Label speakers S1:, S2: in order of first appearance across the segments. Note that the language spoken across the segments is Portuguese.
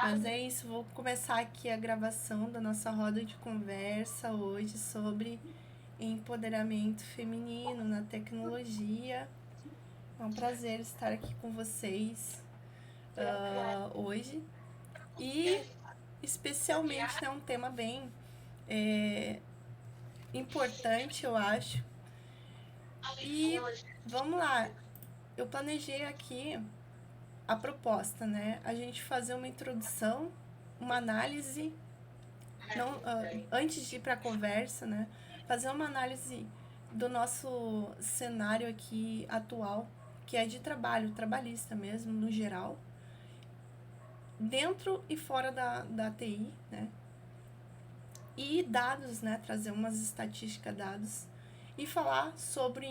S1: Mas é isso, vou começar aqui a gravação da nossa roda de conversa hoje sobre empoderamento feminino na tecnologia. É um prazer estar aqui com vocês hoje. E especialmente, né, um tema bem importante, eu acho. E vamos lá, eu planejei aqui a proposta, né? A gente fazer uma introdução, uma análise, não, antes de ir para a conversa, né? Fazer uma análise do nosso cenário aqui atual, que é de trabalho, trabalhista mesmo, no geral, dentro e fora da TI, né? E dados, né? Trazer umas estatísticas, dados, e falar sobre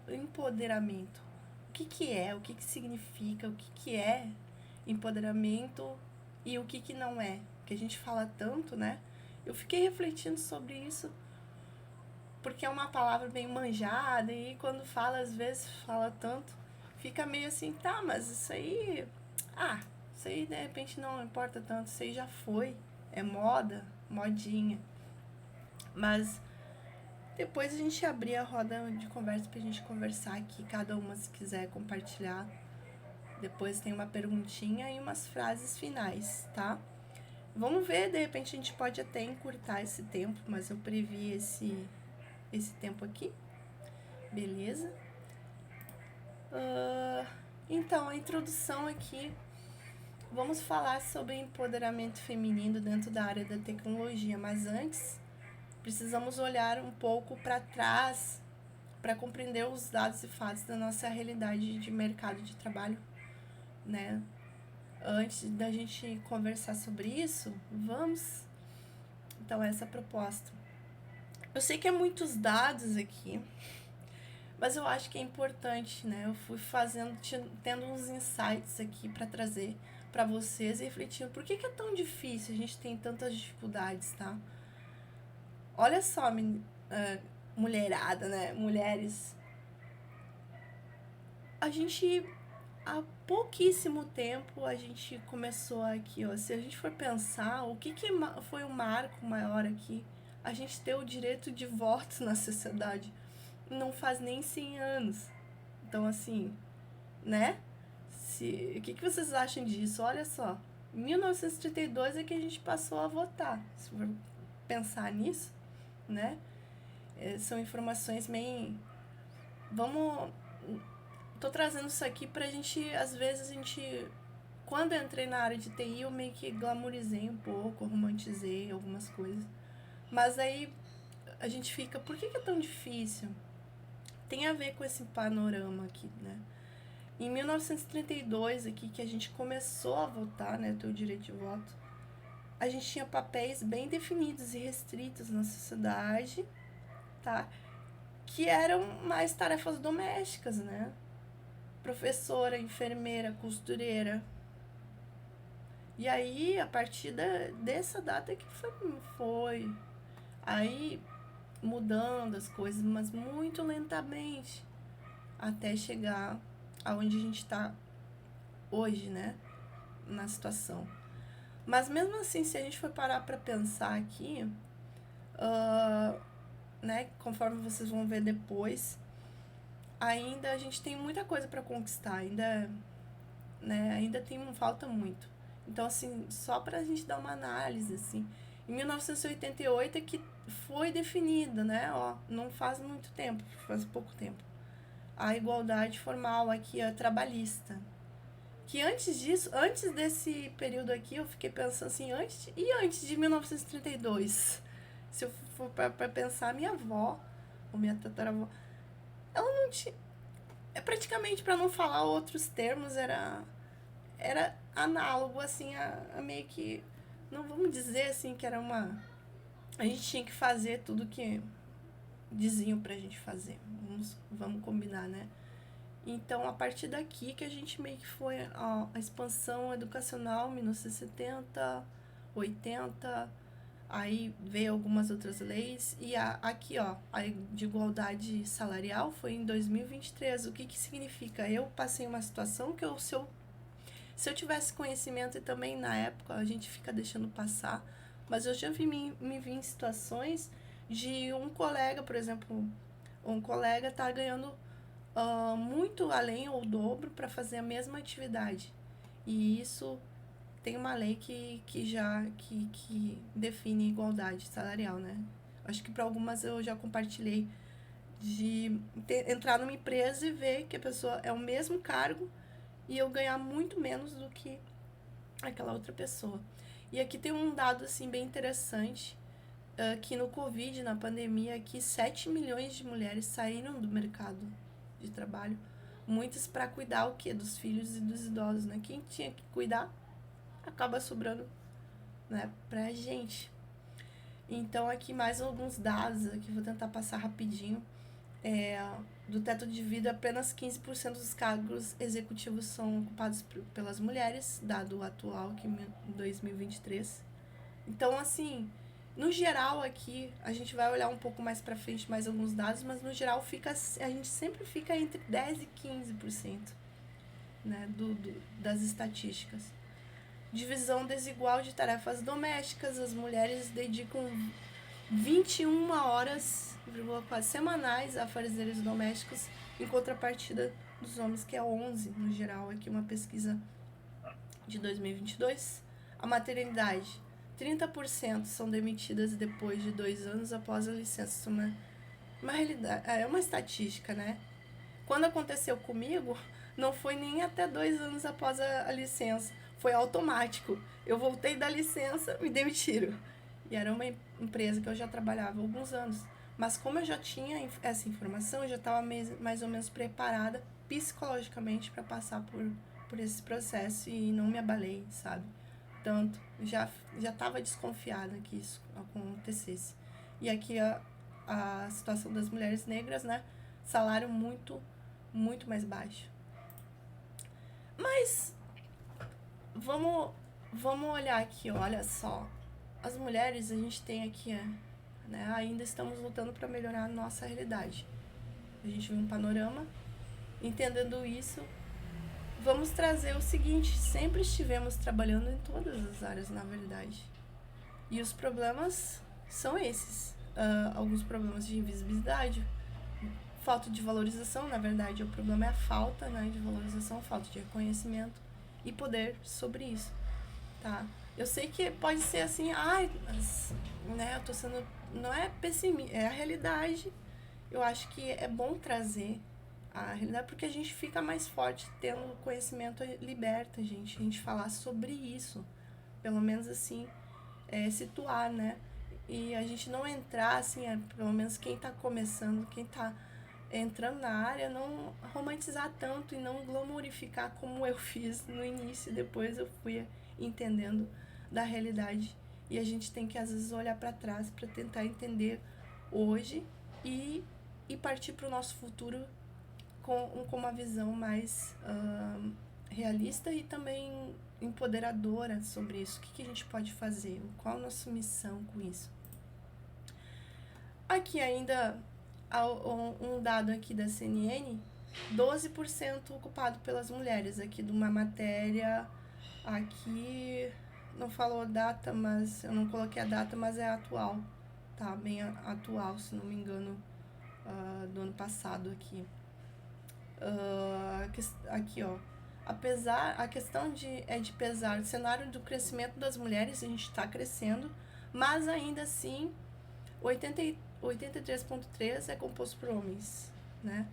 S1: empoderamento. O que significa, o que é empoderamento e o que não é. Que a gente fala tanto, né? Eu fiquei refletindo sobre isso, porque é uma palavra bem manjada e quando fala, às vezes, fala tanto, fica meio assim, tá, mas isso aí, isso aí de repente não importa tanto, isso aí já foi, é moda, modinha. Mas depois a gente abrir a roda de conversa pra gente conversar aqui, cada uma se quiser compartilhar. Depois tem uma perguntinha e umas frases finais, tá? Vamos ver, de repente a gente pode até encurtar esse tempo, mas eu previ esse tempo aqui. Beleza? Então, a introdução aqui, vamos falar sobre empoderamento feminino dentro da área da tecnologia, mas antes precisamos olhar um pouco para trás para compreender os dados e fatos da nossa realidade de mercado de trabalho, né? Antes da gente conversar sobre isso, vamos. Então, essa é a proposta. Eu sei que é muitos dados aqui, mas eu acho que é importante, né? Eu fui tendo uns insights aqui para trazer para vocês e refletindo por que é tão difícil, a gente tem tantas dificuldades, tá? Olha só, mulherada, né? Mulheres. A gente, há pouquíssimo tempo, a gente começou aqui, ó. Se a gente for pensar, o que foi o marco maior aqui? A gente ter o direito de voto na sociedade. Não faz nem 100 anos. Então, assim, né? O que vocês acham disso? Olha só, em 1932 é que a gente passou a votar. Se for pensar nisso, né? São informações bem. Vamos. Tô trazendo isso aqui pra gente, às vezes a gente. Quando eu entrei na área de TI, eu meio que glamorizei um pouco, romantizei algumas coisas. Mas aí a gente fica, por que é tão difícil? Tem a ver com esse panorama aqui, né? Em 1932, aqui, que a gente começou a votar, né, ter o direito de voto, a gente tinha papéis bem definidos e restritos na sociedade, tá? Que eram mais tarefas domésticas, né? Professora, enfermeira, costureira. E aí, a partir dessa data que foi aí mudando as coisas, mas muito lentamente, até chegar aonde a gente está hoje, né? Na situação. Mas mesmo assim, se a gente for parar para pensar aqui, né, conforme vocês vão ver depois, ainda a gente tem muita coisa para conquistar, ainda falta muito. Então, assim, só para a gente dar uma análise, assim, em 1988 é que foi definida, né, ó, não faz muito tempo, faz pouco tempo, a igualdade formal aqui, a trabalhista. Que antes disso, antes desse período aqui, eu fiquei pensando assim, antes de 1932? Se eu for para pensar, minha avó, ou minha tataravó, ela não tinha. É praticamente, para não falar outros termos, era análogo, assim, a meio que. Não vamos dizer assim que era uma. A gente tinha que fazer tudo que diziam pra gente fazer. Vamos combinar, né? Então, a partir daqui que a gente meio que foi a expansão educacional, 1970, 80, aí veio algumas outras leis, e aqui, ó, a de igualdade salarial foi em 2023. O que significa? Eu passei uma situação que se Se eu tivesse conhecimento, e também na época a gente fica deixando passar, mas eu já me vi em situações de um colega, por exemplo, um colega tá ganhando muito além ou o dobro para fazer a mesma atividade. E isso tem uma lei que define igualdade salarial, né? Acho que para algumas eu já compartilhei de entrar numa empresa e ver que a pessoa é o mesmo cargo e eu ganhar muito menos do que aquela outra pessoa. E aqui tem um dado assim bem interessante, que no Covid, na pandemia, aqui 7 milhões de mulheres saíram do mercado de trabalho, muitas para cuidar o quê? Dos filhos e dos idosos, né? Quem tinha que cuidar acaba sobrando, né, pra gente. Então aqui mais alguns dados, aqui vou tentar passar rapidinho. Do teto de vida, apenas 15% dos cargos executivos são ocupados pelas mulheres, dado o atual aqui em 2023. Então, assim, no geral aqui, a gente vai olhar um pouco mais pra frente mais alguns dados, mas no geral a gente sempre fica entre 10% e 15%, né, das estatísticas. Divisão desigual de tarefas domésticas, as mulheres dedicam 21 horas quase semanais a afazeres domésticos, em contrapartida dos homens, que é 11 no geral, aqui uma pesquisa de 2022. A maternidade, 30% são demitidas depois de 2 anos após a licença. Uma realidade, é uma estatística, né? Quando aconteceu comigo, não foi nem até 2 anos após a licença, foi automático. Eu voltei da licença, me demitiram. E era uma empresa que eu já trabalhava há alguns anos. Mas como eu já tinha essa informação, eu já estava mais ou menos preparada psicologicamente para passar por esse processo e não me abalei, sabe? Tanto, já estava desconfiada que isso acontecesse. E aqui a situação das mulheres negras, né? Salário muito, muito mais baixo. Mas vamos olhar aqui, olha só. As mulheres, a gente tem aqui, né, ainda estamos lutando para melhorar a nossa realidade. A gente viu um panorama. Entendendo isso, vamos trazer o seguinte: sempre estivemos trabalhando em todas as áreas, na verdade. E os problemas são esses. Alguns problemas de invisibilidade, falta de valorização, na verdade, o problema é a falta, né, de valorização, falta de reconhecimento e poder sobre isso, tá? Eu sei que pode ser assim, mas, né, eu tô sendo, não é pessimista, é a realidade. Eu acho que é bom trazer a realidade porque a gente fica mais forte tendo conhecimento, liberta a gente falar sobre isso, pelo menos assim, situar, né? E a gente não entrar assim, pelo menos quem tá começando, quem tá entrando na área, não romantizar tanto e não glamorificar como eu fiz no início, depois eu fui entendendo da realidade. E a gente tem que às vezes olhar para trás para tentar entender hoje e partir para o nosso futuro com uma visão mais realista e também empoderadora sobre isso. O que a gente pode fazer? Qual a nossa missão com isso? Aqui ainda um dado aqui da CNN, 12% ocupado pelas mulheres, aqui de uma matéria, aqui não falou data, mas eu não coloquei a data, mas é atual, tá? Bem atual, se não me engano, do ano passado aqui. Aqui, ó, a questão é de pesar o cenário do crescimento das mulheres, a gente está crescendo, mas ainda assim 83,3% é composto por homens, né?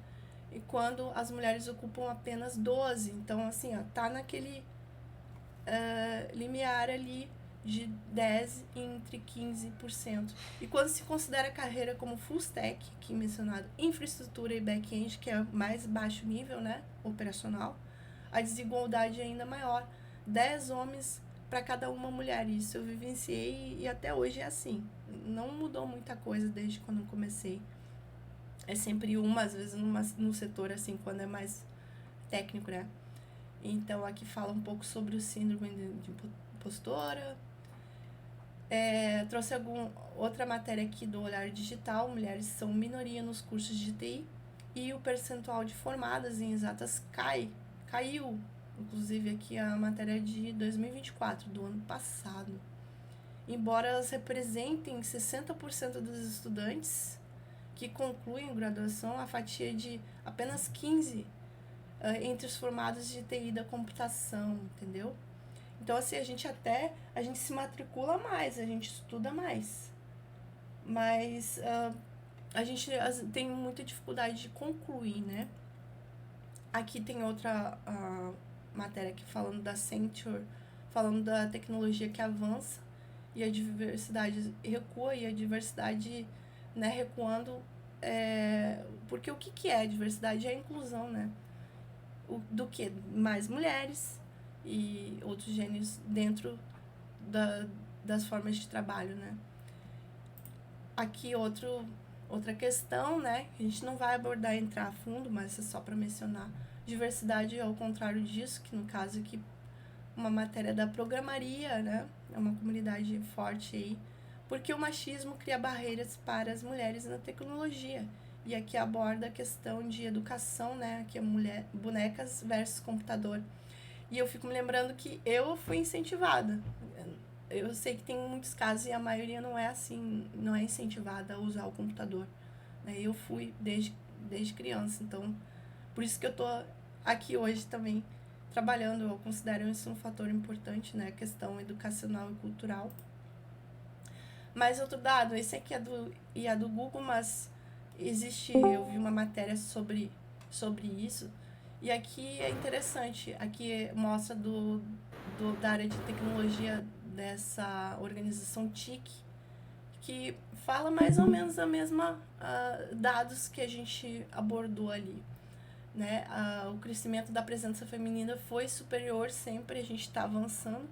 S1: E quando as mulheres ocupam apenas 12%, então assim, ó, tá naquele limiar ali de 10% entre 15%. E quando se considera a carreira como full stack, que mencionado, infraestrutura e back-end, que é mais baixo nível, né, operacional, a desigualdade é ainda maior. 10 homens para cada uma mulher. Isso eu vivenciei e até hoje é assim. Não mudou muita coisa desde quando eu comecei. É sempre uma, às vezes num setor assim, quando é mais técnico, né? Então aqui fala um pouco sobre o síndrome de impostora. Trouxe outra matéria aqui do Olhar Digital. Mulheres são minoria nos cursos de TI e o percentual de formadas em exatas caiu inclusive aqui a matéria é de 2024, do ano passado. Embora elas representem 60% dos estudantes que concluem graduação, a fatia de apenas 15 entre os formados de TI da computação, entendeu? Então, assim, a gente se matricula mais, a gente estuda mais, mas a gente tem muita dificuldade de concluir, né? Aqui tem outra matéria aqui falando da Accenture, falando da tecnologia que avança e a diversidade recua, e a diversidade, né, recuando, porque o que é a diversidade? É a inclusão, né? Do que? Mais mulheres e outros gêneros dentro das formas de trabalho, né? Aqui outra questão, né? A gente não vai abordar e entrar a fundo, mas é só para mencionar. Diversidade é ao contrário disso, que no caso aqui uma matéria da programaria, né? É uma comunidade forte aí, porque o machismo cria barreiras para as mulheres na tecnologia. E aqui aborda a questão de educação, né? Que é bonecas versus computador. E eu fico me lembrando que eu fui incentivada. Eu sei que tem muitos casos e a maioria não é assim, não é incentivada a usar o computador. Eu fui desde criança, então por isso que eu tô aqui hoje também trabalhando. Eu considero isso um fator importante, né? A questão educacional e cultural. Mas outro dado, esse aqui é do Google, mas eu vi uma matéria sobre isso, e aqui é interessante, aqui mostra da área de tecnologia dessa organização TIC, que fala mais ou menos a mesma dados que a gente abordou ali, né? O crescimento da presença feminina foi superior sempre, a gente está avançando,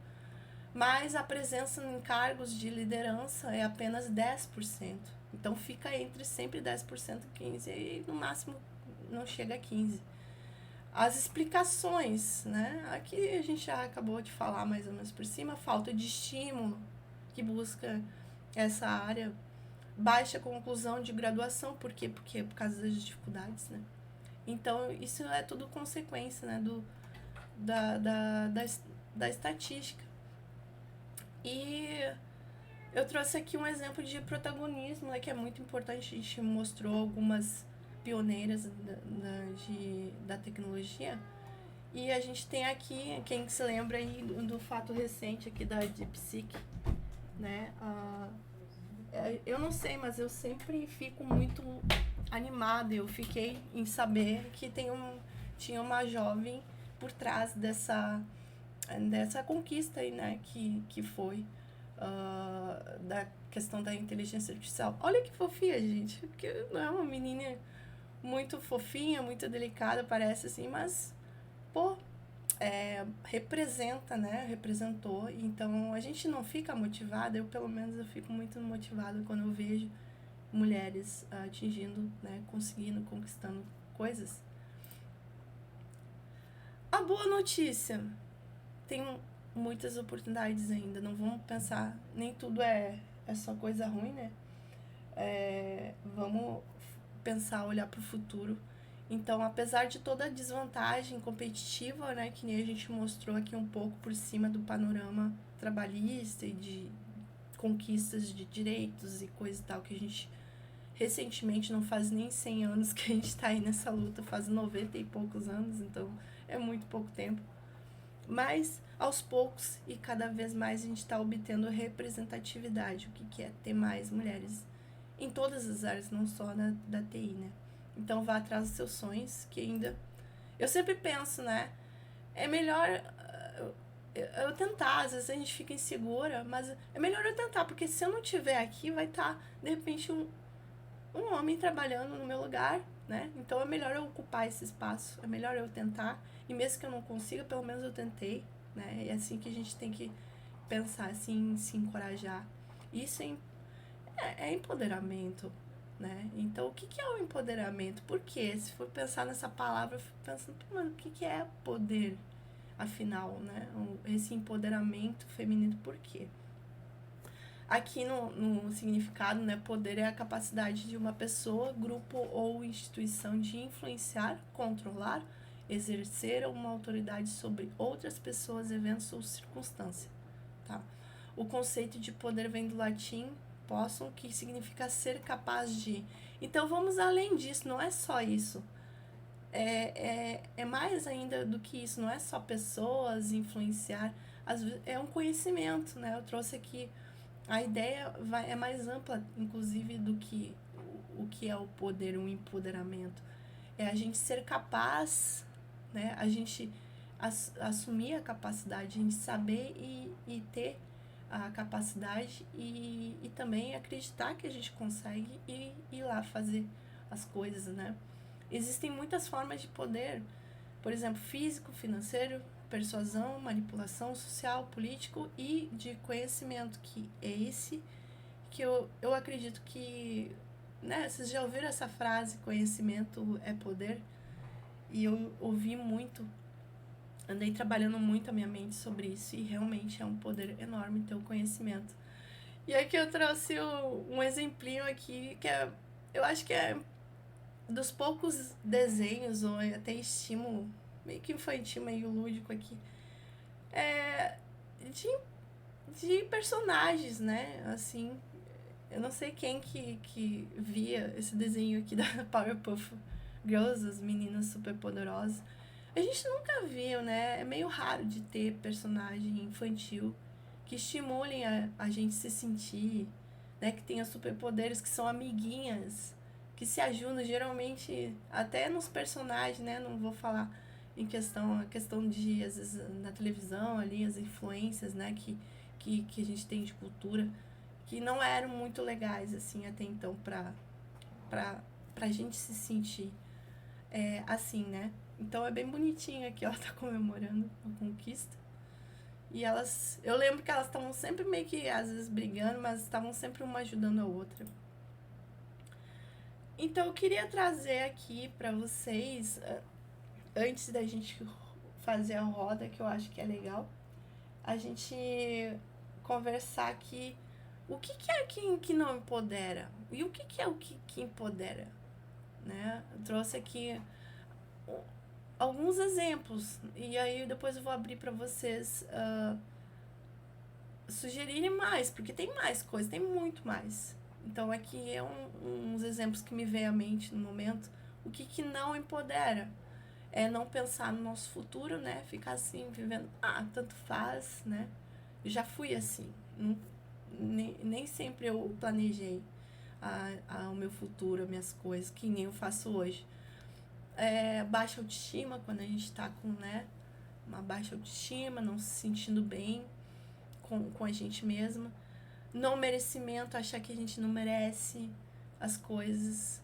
S1: mas a presença em cargos de liderança é apenas 10%. Então fica entre sempre 10% e 15%, e no máximo não chega a 15%. As explicações, né? Aqui a gente já acabou de falar mais ou menos por cima: falta de estímulo que busca essa área, baixa conclusão de graduação, por quê? Porque por causa das dificuldades, né? Então isso é tudo consequência, né, da estatística. E eu trouxe aqui um exemplo de protagonismo, né, que é muito importante. A gente mostrou algumas pioneiras da tecnologia. E a gente tem aqui, quem se lembra aí do fato recente aqui da DeepSeek, né? Eu não sei, mas eu sempre fico muito animada. Eu fiquei em saber que tinha uma jovem por trás dessa conquista aí, né? Que foi da questão da inteligência artificial. Olha que fofinha, gente. Porque não é uma menina muito fofinha, muito delicada, parece assim, mas, pô, representa, né? Representou. Então a gente não fica motivada, eu pelo menos eu fico muito motivada quando eu vejo mulheres atingindo, né? Conseguindo, conquistando coisas. A boa notícia: tem muitas oportunidades ainda. Não vamos pensar, nem tudo é só coisa ruim, né? Vamos pensar, olhar para o futuro. Então, apesar de toda a desvantagem competitiva, né, que nem a gente mostrou aqui um pouco por cima do panorama trabalhista e de conquistas de direitos e coisa e tal, que a gente recentemente, não faz nem 100 anos que a gente está aí nessa luta, faz 90 e poucos anos, então é muito pouco tempo. Mas, aos poucos e cada vez mais, a gente está obtendo representatividade. O que é ter mais mulheres em todas as áreas, não só da TI, né? Então, vá atrás dos seus sonhos, que ainda... Eu sempre penso, né? É melhor eu tentar. Às vezes a gente fica insegura, mas é melhor eu tentar, porque se eu não estiver aqui, vai estar, de repente, um homem trabalhando no meu lugar, né? Então, é melhor eu ocupar esse espaço, é melhor eu tentar. E mesmo que eu não consiga, pelo menos eu tentei, né? É assim que a gente tem que pensar, assim, se encorajar. Isso é empoderamento, né? Então, o que é o empoderamento? Por quê? Se for pensar nessa palavra, eu fico pensando, mano, o que é poder, afinal, né? Esse empoderamento feminino, por quê? Aqui no significado, né, poder é a capacidade de uma pessoa, grupo ou instituição de influenciar, controlar exercer uma autoridade sobre outras pessoas, eventos ou circunstâncias, tá? O conceito de poder vem do latim possum, que significa ser capaz de. Então vamos além disso, não é só isso. É mais ainda do que isso, não é só pessoas influenciar, é um conhecimento, né? Eu trouxe aqui, a ideia é mais ampla, inclusive, do que o que é o poder, o empoderamento. É a gente ser capaz, né? A gente assumir a capacidade, a gente saber e ter a capacidade e também acreditar que a gente consegue e ir lá fazer as coisas, né? Existem muitas formas de poder, por exemplo, físico, financeiro, persuasão, manipulação social, político e de conhecimento, que é esse que eu acredito que, né, vocês já ouviram essa frase, conhecimento é poder? E eu ouvi muito, andei trabalhando muito a minha mente sobre isso e realmente é um poder enorme ter o conhecimento. E aqui eu trouxe um exemplinho aqui que eu acho que é dos poucos desenhos ou até estímulo meio que infantil, meio lúdico aqui, de personagens, né? Assim, eu não sei quem que via esse desenho aqui da Powerpuff Girls, as meninas superpoderosas. A gente nunca viu, né? É meio raro de ter personagem infantil que estimulem a gente se sentir, né? Que tenha superpoderes, que são amiguinhas, que se ajudam, geralmente, até nos personagens, né? Não vou falar em a questão de, às vezes, na televisão ali, as influências, né? Que a gente tem de cultura, que não eram muito legais, assim, até então, pra gente se sentir assim, né? Então é bem bonitinho aqui, ela tá comemorando a conquista. E elas, eu lembro que elas estavam sempre meio que, às vezes, brigando, mas estavam sempre uma ajudando a outra. Então eu queria trazer aqui pra vocês, antes da gente fazer a roda, que eu acho que é legal, a gente conversar aqui o que é que não empodera e o que é o que empodera, né? Eu trouxe aqui alguns exemplos e aí depois eu vou abrir para vocês sugerirem mais, porque tem mais coisas, tem muito mais. Então aqui é uns exemplos que me vem à mente no momento. O que não empodera é não pensar no nosso futuro, né? Ficar assim, vivendo, tanto faz, né? Eu já fui assim, nem sempre eu planejei o meu futuro, as minhas coisas, que nem eu faço hoje. Baixa autoestima, quando a gente tá com, né, uma baixa autoestima, não se sentindo bem com a gente mesma. Não merecimento, achar que a gente não merece as coisas.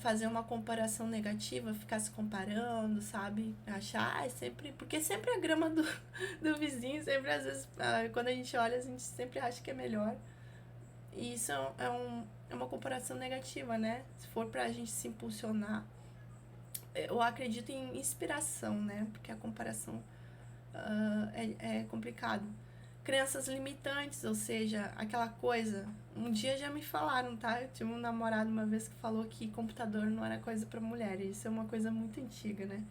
S1: Fazer uma comparação negativa, ficar se comparando, sabe? Achar, é sempre. Porque sempre a grama do vizinho, sempre às vezes, quando a gente olha, a gente sempre acha que é melhor. E isso é uma comparação negativa, né? Se for pra gente se impulsionar. Eu acredito em inspiração, né? Porque a comparação é complicado. Crenças limitantes, ou seja, aquela coisa. Um dia já me falaram, tá? Eu tive um namorado uma vez que falou que computador não era coisa pra mulher. Isso é uma coisa muito antiga, né?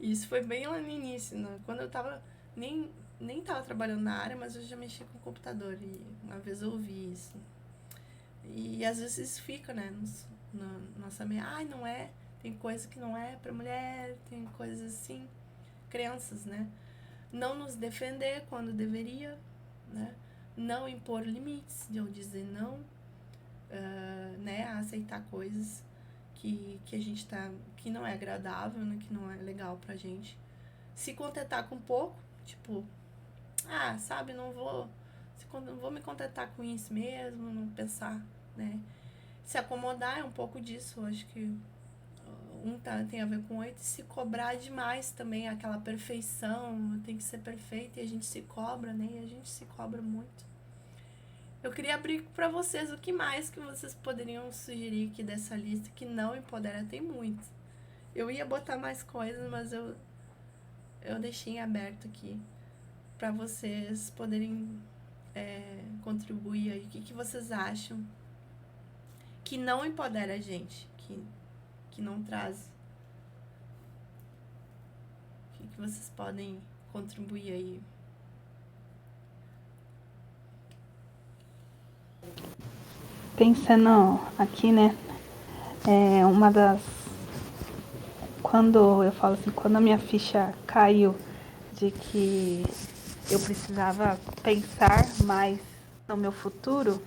S1: E isso foi bem lá no início, né? Quando eu tava. Nem tava trabalhando na área, mas eu já mexi com computador. E uma vez eu ouvi isso. E às vezes isso fica, né? Na nossa mente. Não é. Tem coisa que não é pra mulher, tem coisas assim. Crenças, né? Não nos defender quando deveria, né? Não impor limites, de eu dizer não, né? A aceitar coisas que a gente tá, que não é agradável, né? Que não é legal pra gente. Se contentar com pouco, tipo, sabe, não vou me contentar com isso mesmo, não pensar, né? Se acomodar é um pouco disso, eu acho que tem a ver com 8, e se cobrar demais também, aquela perfeição, tem que ser perfeita, e a gente se cobra, né? E a gente se cobra muito. Eu queria abrir para vocês o que mais que vocês poderiam sugerir aqui dessa lista que não empodera, tem muito. Eu ia botar mais coisas, mas eu deixei aberto aqui para vocês poderem contribuir aí. O que vocês acham que não empodera a gente, que não traz que vocês podem contribuir aí?
S2: Pensando aqui, né? Uma das. Quando eu falo assim, quando a minha ficha caiu de que eu precisava pensar mais no meu futuro,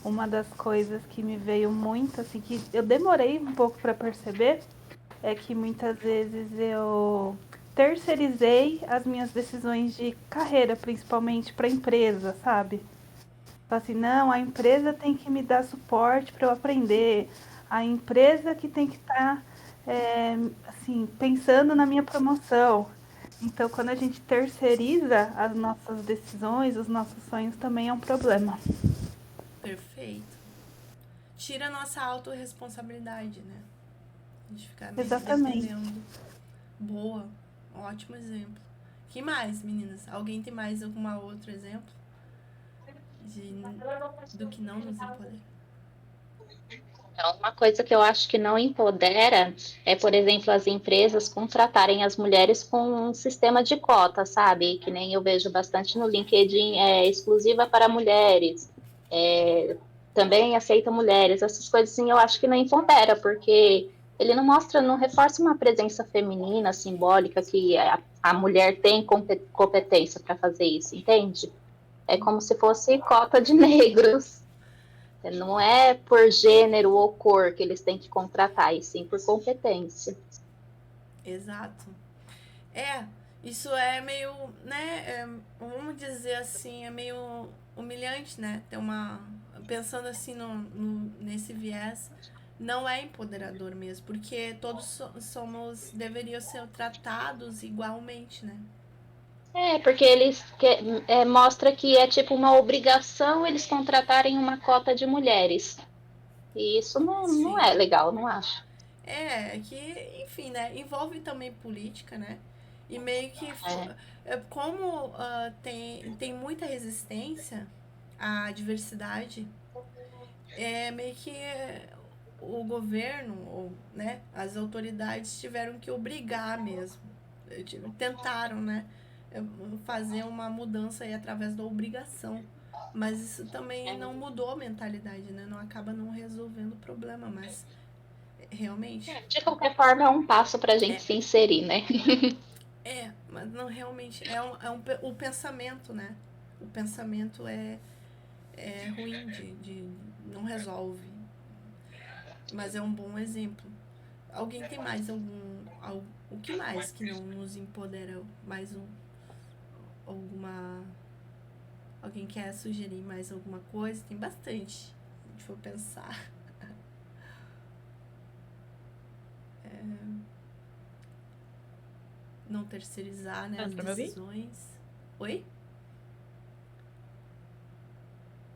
S2: uma das coisas que me veio muito, assim, que eu demorei um pouco para perceber, é que muitas vezes eu terceirizei as minhas decisões de carreira, principalmente para a empresa, sabe? Fala assim, não, a empresa tem que me dar suporte para eu aprender, a empresa que tem que estar assim, pensando na minha promoção. Então, quando a gente terceiriza as nossas decisões, os nossos sonhos, também é um problema.
S1: Perfeito. Tira a nossa autorresponsabilidade, né? A gente ficar meio que
S2: Exatamente.
S1: dependendo. Boa. Ótimo exemplo. Que mais, meninas? Alguém tem mais algum outro exemplo de do que não nos empodera?
S3: Então, uma coisa que eu acho que não empodera é, por exemplo, as empresas contratarem as mulheres com um sistema de cota, sabe? Que nem eu vejo bastante no LinkedIn, exclusiva para mulheres, é, também aceita mulheres, essas coisas assim, eu acho que não empodera, porque ele não mostra, não reforça uma presença feminina, simbólica, que a mulher tem competência para fazer isso, entende? É como se fosse cota de negros. Não é por gênero ou cor que eles têm que contratar, e sim por competência.
S1: Exato. É, isso é meio, né? Vamos dizer assim, é meio humilhante, né? Ter uma. Pensando assim nesse viés, não é empoderador mesmo, porque todos somos. Deveriam ser tratados igualmente, né?
S3: Porque eles mostra que é tipo uma obrigação eles contratarem uma cota de mulheres. E isso não
S1: Sim.
S3: é legal, não acho.
S1: Que, enfim, né? Envolve também política, né? E meio que.
S3: É,
S1: Como tem muita resistência à diversidade, é meio que o governo, ou, né, as autoridades tiveram que obrigar mesmo. Tentaram, né, fazer uma mudança aí através da obrigação. Mas isso também não mudou a mentalidade, né? Não acaba não resolvendo o problema, mas realmente
S3: de qualquer forma, é um passo para a gente
S1: é,
S3: se inserir, né?
S1: mas não realmente o pensamento, né? O pensamento é ruim de não resolve, mas é um bom exemplo. Alguém tem mais o que mais que não nos empodera? Mais alguma. Alguém quer sugerir mais alguma coisa? Tem bastante. Se a gente for pensar. Não terceirizar, né,
S4: Tá
S1: as
S4: dando pra me ouvir?
S1: decisões. Oi?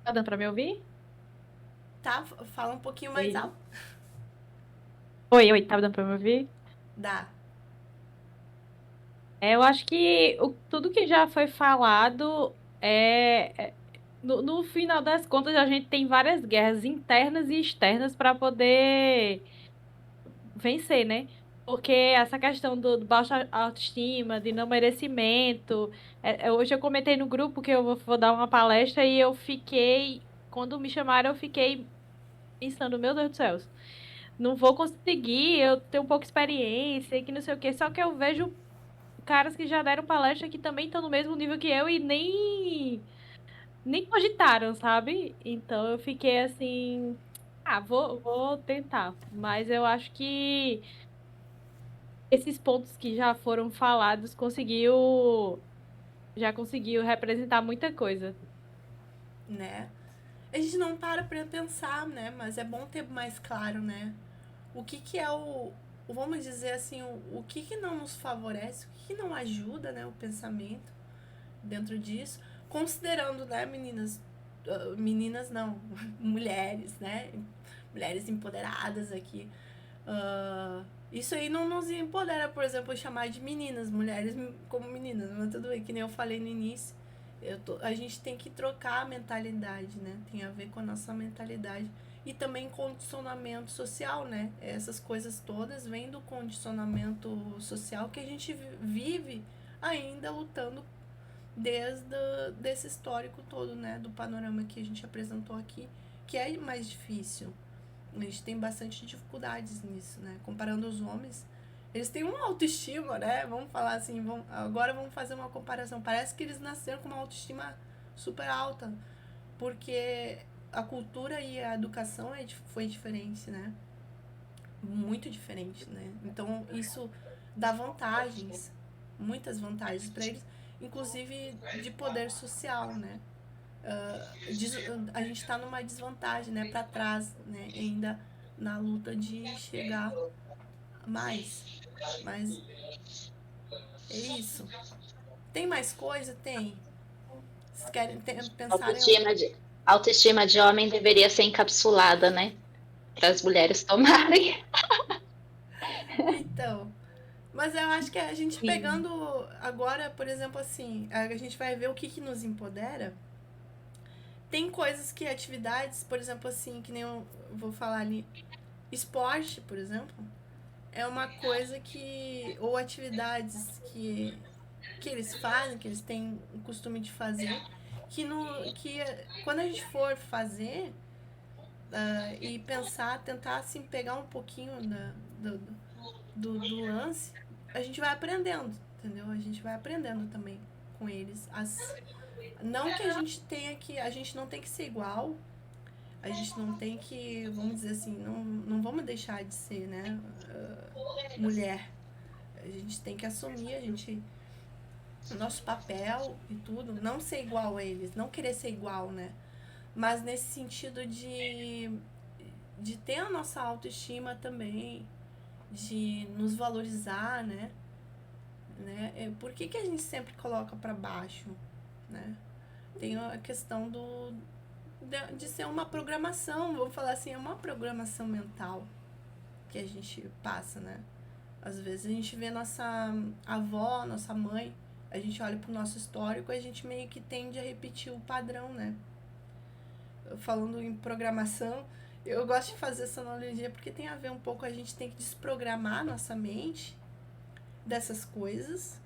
S4: Tá dando pra me ouvir?
S1: Tá, fala um pouquinho mais
S4: Oi.
S1: alto.
S4: Oi, tá dando pra me ouvir?
S1: Dá.
S4: Eu acho que tudo que já foi falado no final das contas, a gente tem várias guerras internas e externas para poder vencer, né? Porque essa questão do baixa autoestima, de não merecimento. Hoje eu comentei no grupo que eu vou dar uma palestra e eu fiquei. Quando me chamaram, eu fiquei pensando, meu Deus do céu. Não vou conseguir, eu tenho pouca experiência, e que não sei o quê. Só que eu vejo caras que já deram palestra que também estão no mesmo nível que eu e nem cogitaram, sabe? Então eu fiquei assim, vou tentar. Mas eu acho que esses pontos que já foram falados já conseguiu representar muita coisa.
S1: Né? A gente não para pra pensar, né? Mas é bom ter mais claro, né? O que que é vamos dizer assim, o que que não nos favorece, o que que não ajuda, né? O pensamento dentro disso. Considerando, né, meninas, meninas não, mulheres, né? Mulheres empoderadas aqui. Isso aí não nos empodera, por exemplo, chamar de meninas, mulheres como meninas, mas tudo bem, que nem eu falei no início. A gente tem que trocar a mentalidade, né? Tem a ver com a nossa mentalidade. E também condicionamento social, né? Essas coisas todas vêm do condicionamento social que a gente vive ainda lutando desde desse histórico todo, né? Do panorama que a gente apresentou aqui, que é mais difícil. A gente tem bastante dificuldades nisso, né? Comparando os homens, eles têm uma autoestima, né? Vamos falar assim, agora vamos fazer uma comparação. Parece que eles nasceram com uma autoestima super alta, porque a cultura e a educação foi diferente, né? Muito diferente, né? Então isso dá vantagens, muitas vantagens para eles, inclusive de poder social, né? A gente está numa desvantagem, né? Para trás, né? Ainda na luta de chegar mais. Mas é isso. Tem mais coisa? Tem. Vocês querem pensar em.
S3: Autoestima de homem deveria ser encapsulada, né? Para as mulheres tomarem.
S1: Então. Mas eu acho que a gente
S4: Sim.
S1: pegando agora, por exemplo, assim, a gente vai ver o que nos empodera. Tem coisas que, atividades, por exemplo, assim, que nem eu vou falar ali, esporte, por exemplo, é uma coisa que, ou atividades que eles fazem, que eles têm o costume de fazer, que quando a gente for fazer e pensar, tentar assim pegar um pouquinho do lance, a gente vai aprendendo, entendeu? A gente vai aprendendo também com eles. Não que a gente não tem que ser igual, a gente não tem que, vamos dizer assim, não vamos deixar de ser, né, mulher. A gente tem que assumir o nosso papel e tudo, não ser igual a eles, não querer ser igual, né? Mas nesse sentido de ter a nossa autoestima também, de nos valorizar, né? Por que a gente sempre coloca para baixo, né? Tem a questão de ser uma programação, vou falar assim, é uma programação mental que a gente passa, né? Às vezes a gente vê nossa avó, nossa mãe, a gente olha pro nosso histórico e a gente meio que tende a repetir o padrão, né? Falando em programação, eu gosto de fazer essa analogia porque tem a ver um pouco, a gente tem que desprogramar nossa mente dessas coisas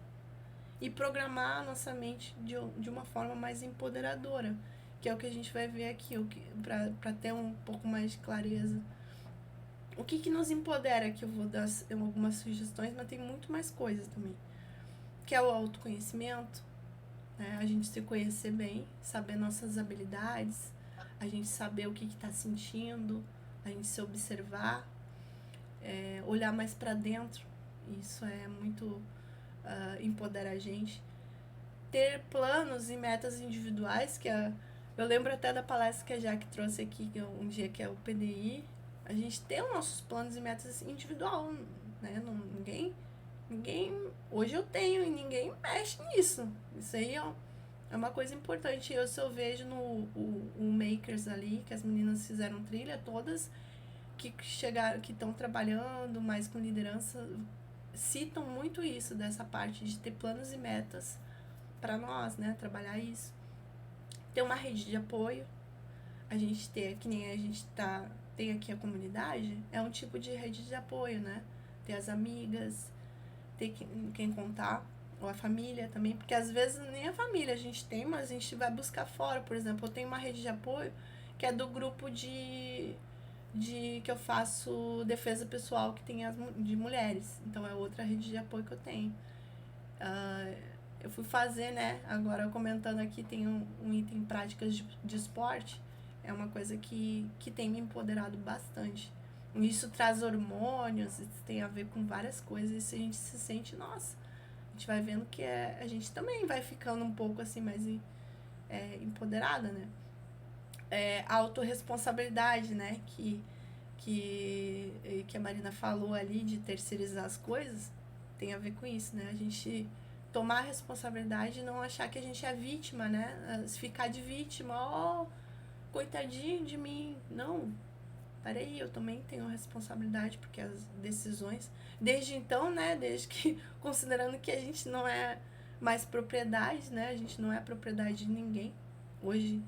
S1: e programar a nossa mente de uma forma mais empoderadora, que é o que a gente vai ver aqui, para ter um pouco mais de clareza. O que nos empodera, que eu vou dar algumas sugestões, mas tem muito mais coisas também, que é o autoconhecimento, né? A gente se conhecer bem, saber nossas habilidades, a gente saber o que está sentindo, a gente se observar, olhar mais para dentro, isso é muito empodera a gente. Ter planos e metas individuais, eu lembro até da palestra que a Jaque trouxe aqui um dia, que é o PDI. A gente tem os nossos planos e metas individual, né? Ninguém. Hoje eu tenho e ninguém mexe nisso. Isso aí é uma coisa importante. Se eu vejo no o Makers ali, que as meninas fizeram trilha, todas que chegaram, que estão trabalhando mais com liderança, citam muito isso, dessa parte de ter planos e metas para nós, né? Trabalhar isso. Ter uma rede de apoio. A gente ter, que nem a gente tem aqui a comunidade, é um tipo de rede de apoio, né? Ter as amigas, ter quem contar, ou a família também, porque às vezes nem a família a gente tem, mas a gente vai buscar fora. Por exemplo, eu tenho uma rede de apoio que é do grupo de que eu faço defesa pessoal, que tem de mulheres. Então é outra rede de apoio que eu tenho. Eu fui fazer, né? Agora comentando aqui, tem um item práticas de esporte. É uma coisa que tem me empoderado bastante. Isso traz hormônios, isso tem a ver com várias coisas. E a gente se sente, nossa, a gente vai vendo que a gente também vai ficando um pouco assim mais empoderada, né? A autorresponsabilidade, né? Que a Marina falou ali, de terceirizar as coisas, tem a ver com isso, né? A gente tomar a responsabilidade e não achar que a gente é vítima, né? Ficar de vítima, coitadinho de mim. Não, peraí, eu também tenho responsabilidade, porque as decisões, desde então, né? Desde que, considerando que a gente não é mais propriedade, né? A gente não é propriedade de ninguém. Hoje,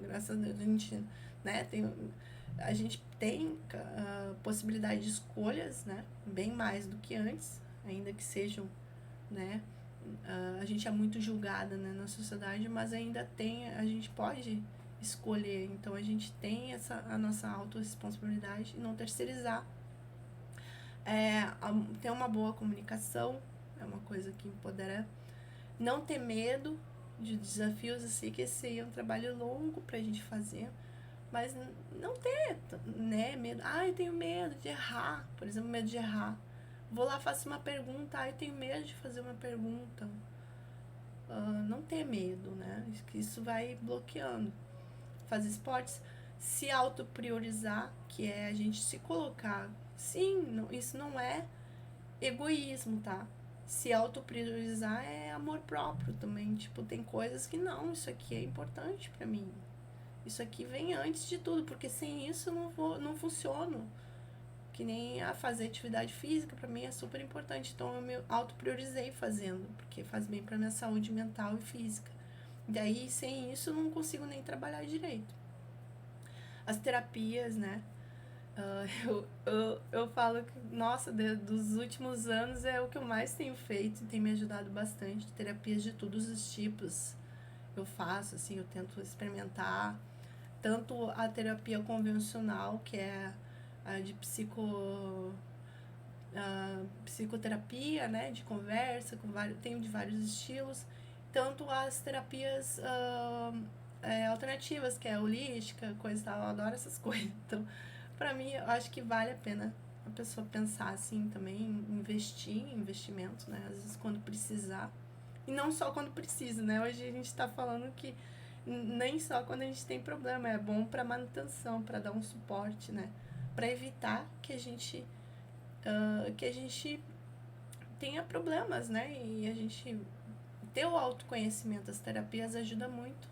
S1: graças a Deus, né, a gente tem possibilidade de escolhas, né? Bem mais do que antes, ainda que sejam, né? A gente é muito julgada, né, na sociedade, mas ainda a gente pode escolher. Então a gente tem a nossa autorresponsabilidade e não terceirizar. Ter uma boa comunicação é uma coisa que empodera. Não ter medo de desafios. Eu sei que esse aí é um trabalho longo pra gente fazer, mas não ter, né, medo. Eu tenho medo de errar, por exemplo, medo de errar. Vou lá, faço uma pergunta, eu tenho medo de fazer uma pergunta. Não ter medo, né? Isso vai bloqueando. Fazer esportes, se autopriorizar, que é a gente se colocar. Sim, isso não é egoísmo, tá? Se autopriorizar é amor próprio também. Tipo, tem coisas que não, isso aqui é importante pra mim. Isso aqui vem antes de tudo, porque sem isso eu não funciono. Que nem a fazer atividade física, pra mim é super importante. Então eu me autopriorizei fazendo, porque faz bem pra minha saúde mental e física. Daí, sem isso, eu não consigo nem trabalhar direito. As terapias, né? Eu falo que, nossa, dos últimos anos é o que eu mais tenho feito e tem me ajudado bastante. Terapias de todos os tipos eu faço, assim, eu tento experimentar. Tanto a terapia convencional, que é a de psicoterapia, né, de conversa, tenho de vários estilos, tanto as terapias alternativas, que é holística, coisa e tal, eu adoro essas coisas. Então, pra mim, eu acho que vale a pena a pessoa pensar assim também, investimento, né, às vezes quando precisar. E não só quando precisa, né, hoje a gente tá falando que nem só quando a gente tem problema, é bom pra manutenção, pra dar um suporte, né, pra evitar que a gente tenha problemas, né? E a gente ter o autoconhecimento, as terapias ajudam muito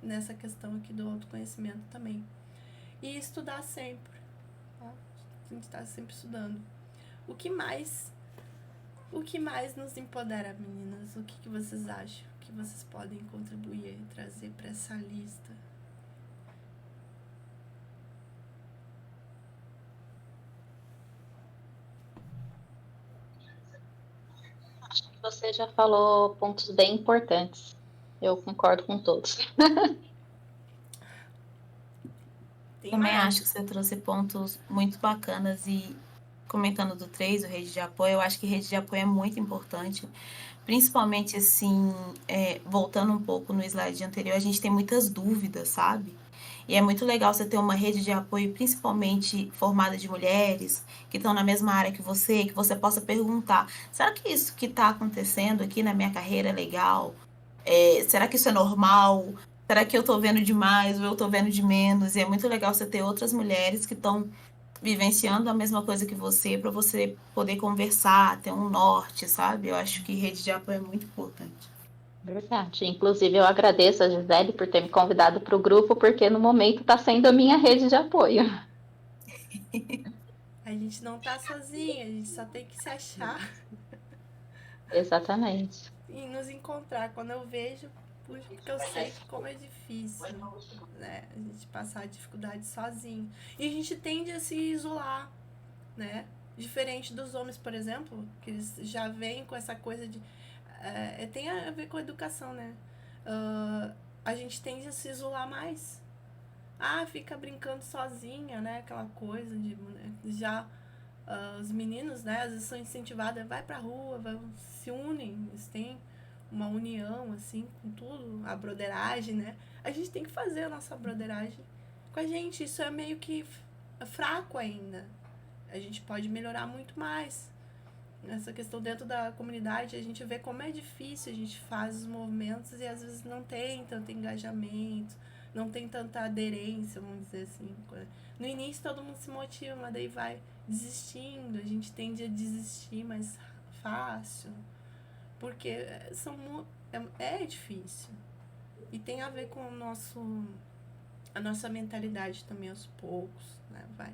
S1: nessa questão aqui do autoconhecimento também. E estudar sempre, tá? A gente tá sempre estudando. O que mais nos empodera, meninas? O que vocês acham que vocês podem contribuir e trazer para essa lista?
S3: Acho que você já falou pontos bem importantes. Eu concordo com todos.
S1: Tem
S5: Também
S1: mais?
S5: acho que você trouxe pontos muito bacanas e comentando do 3, o rede de apoio, eu acho que rede de apoio é muito importante, principalmente assim, voltando um pouco no slide anterior, a gente tem muitas dúvidas, sabe? E é muito legal você ter uma rede de apoio, principalmente formada de mulheres que estão na mesma área que você possa perguntar: será que isso que está acontecendo aqui na minha carreira é legal? Será que isso é normal? Será que eu tô vendo demais ou eu tô vendo de menos? E é muito legal você ter outras mulheres que estão vivenciando a mesma coisa que você, para você poder conversar, ter um norte, sabe? Eu acho que rede de apoio é muito importante.
S3: Verdade. Inclusive, eu agradeço a Gisele por ter me convidado para o grupo, porque no momento está sendo a minha rede de apoio.
S1: A gente não tá sozinha, a gente só tem que se achar
S3: Exatamente.
S1: e nos encontrar. Quando eu vejo, puxa, porque eu sei como é difícil, né? A gente passar a dificuldade sozinho. E a gente tende a se isolar, né? Diferente dos homens, por exemplo, que eles já vêm com essa coisa de. Tem a ver com a educação, né? A gente tende a se isolar mais. Fica brincando sozinha, né? Aquela coisa de. Já os meninos, né? Às vezes são incentivados, vai pra rua, se unem, eles têm uma união, assim, com tudo, a broderagem, né? A gente tem que fazer a nossa broderagem com a gente. Isso é meio que fraco ainda. A gente pode melhorar muito mais. Nessa questão dentro da comunidade, a gente vê como é difícil, a gente faz os movimentos e às vezes não tem tanto engajamento, não tem tanta aderência, vamos dizer assim. No início todo mundo se motiva, mas daí vai desistindo, a gente tende a desistir mais fácil, porque é difícil. E tem a ver com a nossa mentalidade também aos poucos, né? Vai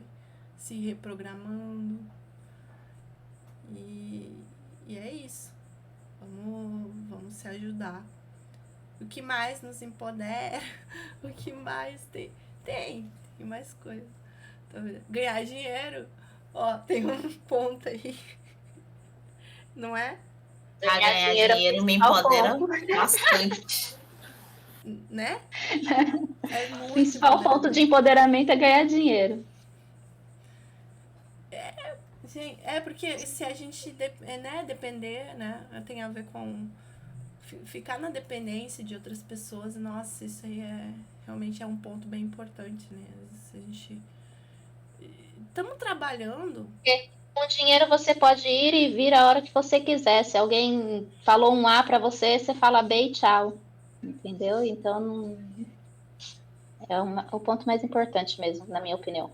S1: se reprogramando. E é isso. Vamos se ajudar. O que mais nos empodera, o que mais tem mais coisa. Tá vendo? Ganhar dinheiro, ó, tem um ponto aí, não é?
S5: Ganhar
S3: Dinheiro é o
S5: dinheiro me
S3: principal
S5: empodera
S3: ponto.
S5: bastante.
S1: Né? É
S3: O
S1: muito
S3: principal ponto de
S1: empoderamento.
S3: empoderamento é ganhar dinheiro.
S1: Gente, é porque se a gente né, depender, né, tem a ver com ficar na dependência de outras pessoas, nossa, isso aí realmente é um ponto bem importante, né? Se a gente estamos trabalhando,
S3: Porque com dinheiro você pode ir e vir a hora que você quiser. Se alguém falou um A para você, você fala B e tchau. Entendeu? Então, o ponto mais importante mesmo, na minha opinião.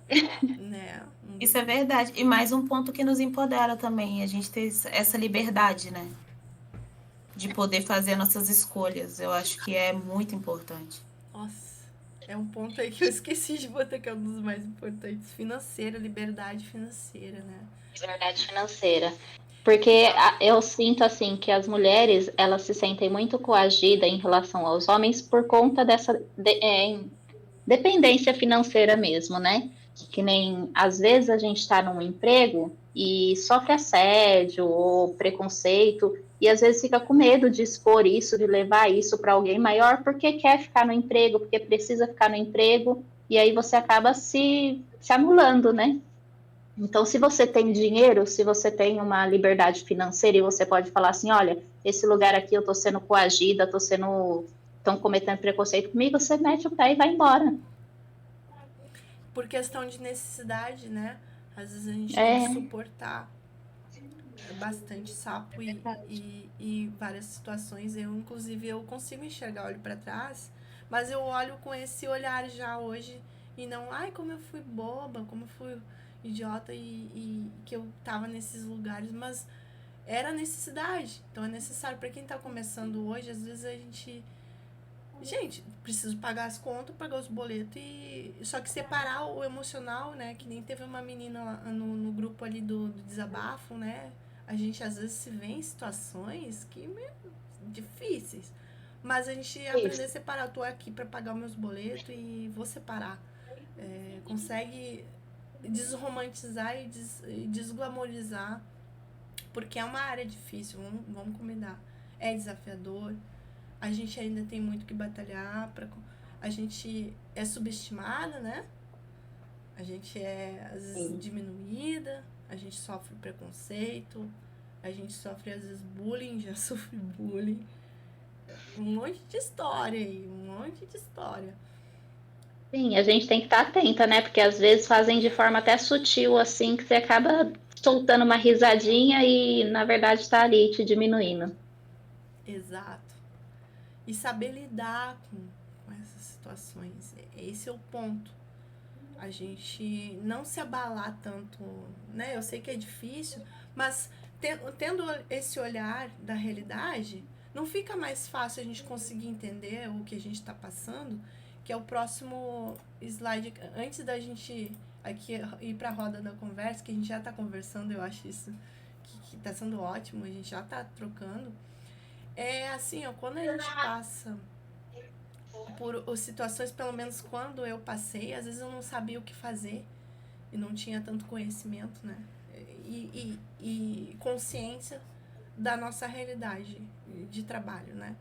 S1: né?
S5: Isso é verdade. E mais um ponto que nos empodera também, a gente ter essa liberdade, né? De poder fazer nossas escolhas. Eu acho que é muito importante.
S1: Nossa, é um ponto aí que eu esqueci de botar, que é um dos mais importantes. Financeira, liberdade financeira, né?
S3: Liberdade financeira. Porque eu sinto assim que as mulheres elas se sentem muito coagidas em relação aos homens por conta dessa dependência financeira mesmo, né? Que nem às vezes a gente está num emprego e sofre assédio ou preconceito e às vezes fica com medo de expor isso, de levar isso para alguém maior porque quer ficar no emprego, porque precisa ficar no emprego e aí você acaba se anulando, né? Então, se você tem dinheiro, se você tem uma liberdade financeira e você pode falar assim, olha, esse lugar aqui eu estou sendo coagida, estão cometendo preconceito comigo, você mete o pé e vai embora.
S1: Por questão de necessidade, né? Às vezes a gente tem que
S3: É,
S1: suportar bastante sapo e várias situações. Inclusive, eu consigo enxergar, olho para trás, mas eu olho com esse olhar já hoje e não, ai, como eu fui boba, como eu fui idiota e que eu tava nesses lugares, mas era necessidade. Então é necessário para quem tá começando hoje, às vezes a gente, preciso pagar as contas, pagar os boletos e. Só que separar o emocional, né? Que nem teve uma menina lá no grupo ali do desabafo, né? A gente às vezes se vê em situações que difíceis. Mas a gente aprender a separar. Eu tô aqui para pagar os meus boletos e vou separar. Consegue desromantizar e desglamorizar. Porque é uma área difícil, vamos combinar. É desafiador, a gente ainda tem muito que batalhar. A gente é subestimada, né? A gente é, às vezes, diminuída, a gente sofre preconceito, a gente sofre, às vezes, bullying, já sofre bullying. Um monte de história aí, um monte de história.
S3: sim, a gente tem que estar atenta, né? Porque às vezes fazem de forma até sutil, assim, que você acaba soltando uma risadinha e, na verdade, está ali te diminuindo.
S1: Exato. E saber lidar com essas situações. Esse é o ponto. A gente não se abalar tanto, né? Eu sei que é difícil, mas tendo esse olhar da realidade, não fica mais fácil a gente conseguir entender o que a gente está passando, que é o próximo slide. Antes da gente aqui ir para a roda da conversa, que a gente já está conversando, eu acho isso que está sendo ótimo, a gente já está trocando. É assim, ó, quando a gente passa por situações, pelo menos quando eu passei, às vezes eu não sabia o que fazer e não tinha tanto conhecimento, né? E consciência da nossa realidade de trabalho, né?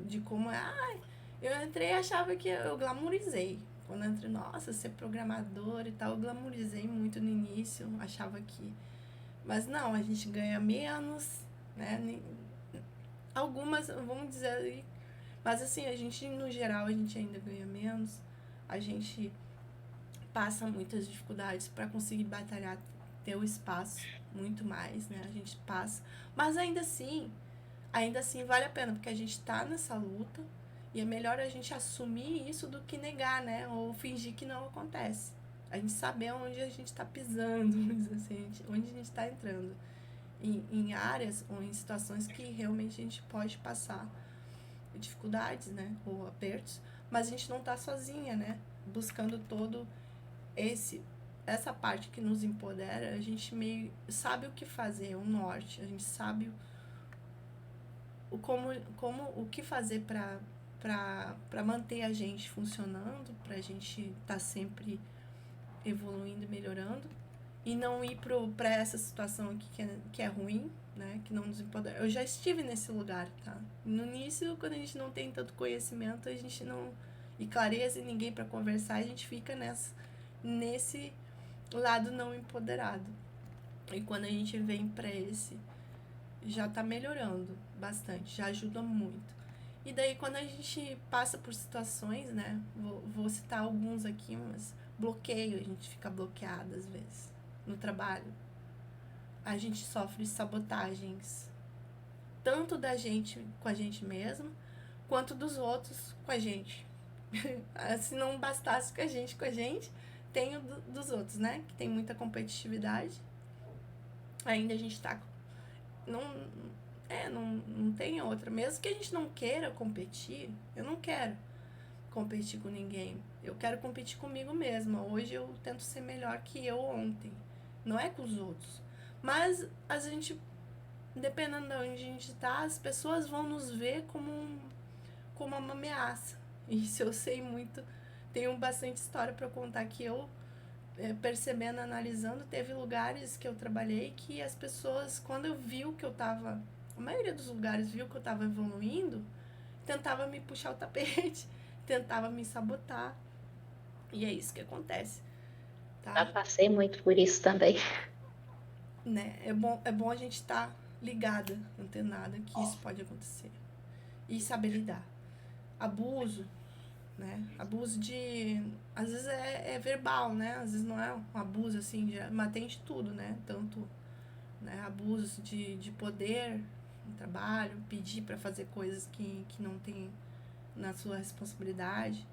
S1: De como é. Eu entrei e achava que eu glamourizei. Quando eu entrei, nossa, ser programador e tal, eu glamourizei muito no início, achava que. Mas não, a gente ganha menos, né? Algumas, vamos dizer, mas assim, a gente, no geral, a gente ainda ganha menos. A gente passa muitas dificuldades para conseguir batalhar, ter o espaço muito mais, né? A gente passa. Mas ainda assim vale a pena, porque a gente tá nessa luta e é melhor a gente assumir isso do que negar, né? Ou fingir que não acontece. A gente saber onde a gente tá pisando, assim, onde a gente tá entrando. Em áreas ou em situações que realmente a gente pode passar dificuldades, né? Ou apertos, mas a gente não tá sozinha, né? Buscando todo essa parte que nos empodera, a gente meio sabe o que fazer, o norte, a gente sabe o que fazer para manter a gente funcionando, para a gente estar sempre evoluindo e melhorando, e não ir para essa situação aqui que é ruim, né? Que não nos empodera. Eu já estive nesse lugar, tá? No início, quando a gente não tem tanto conhecimento, a gente não. E clareza e ninguém para conversar, a gente fica nesse lado não empoderado. E quando a gente vem para esse, já tá melhorando bastante, já ajuda muito. E daí quando a gente passa por situações, né? Vou citar alguns aqui, mas bloqueio, a gente fica bloqueada às vezes. No trabalho, a gente sofre sabotagens, tanto da gente com a gente mesmo, quanto dos outros com a gente. Se não bastasse com a gente, tem o dos outros, né? Que tem muita competitividade. Ainda a gente tá. Não tem outra. Mesmo que a gente não queira competir, eu não quero competir com ninguém. Eu quero competir comigo mesma. Hoje eu tento ser melhor que eu ontem. Não é com os outros. Mas a gente, dependendo de onde a gente tá, as pessoas vão nos ver como uma ameaça. E isso eu sei muito. Tenho bastante história para contar que eu, percebendo, analisando, teve lugares que eu trabalhei que as pessoas, quando eu viu que eu tava, a maioria dos lugares viu que eu tava evoluindo, tentava me puxar o tapete, tentava me sabotar. E é isso que acontece,
S3: Já
S1: tá?
S3: passei muito por isso também.
S1: Né? É bom a gente estar ligada, antenada, que isso pode acontecer. E saber lidar. Abuso, né? Abuso de... Às vezes é verbal, né? Às vezes não é um abuso, assim, mas tem de tudo, né? Tanto, né, abusos de poder no trabalho, pedir para fazer coisas que não tem na sua responsabilidade.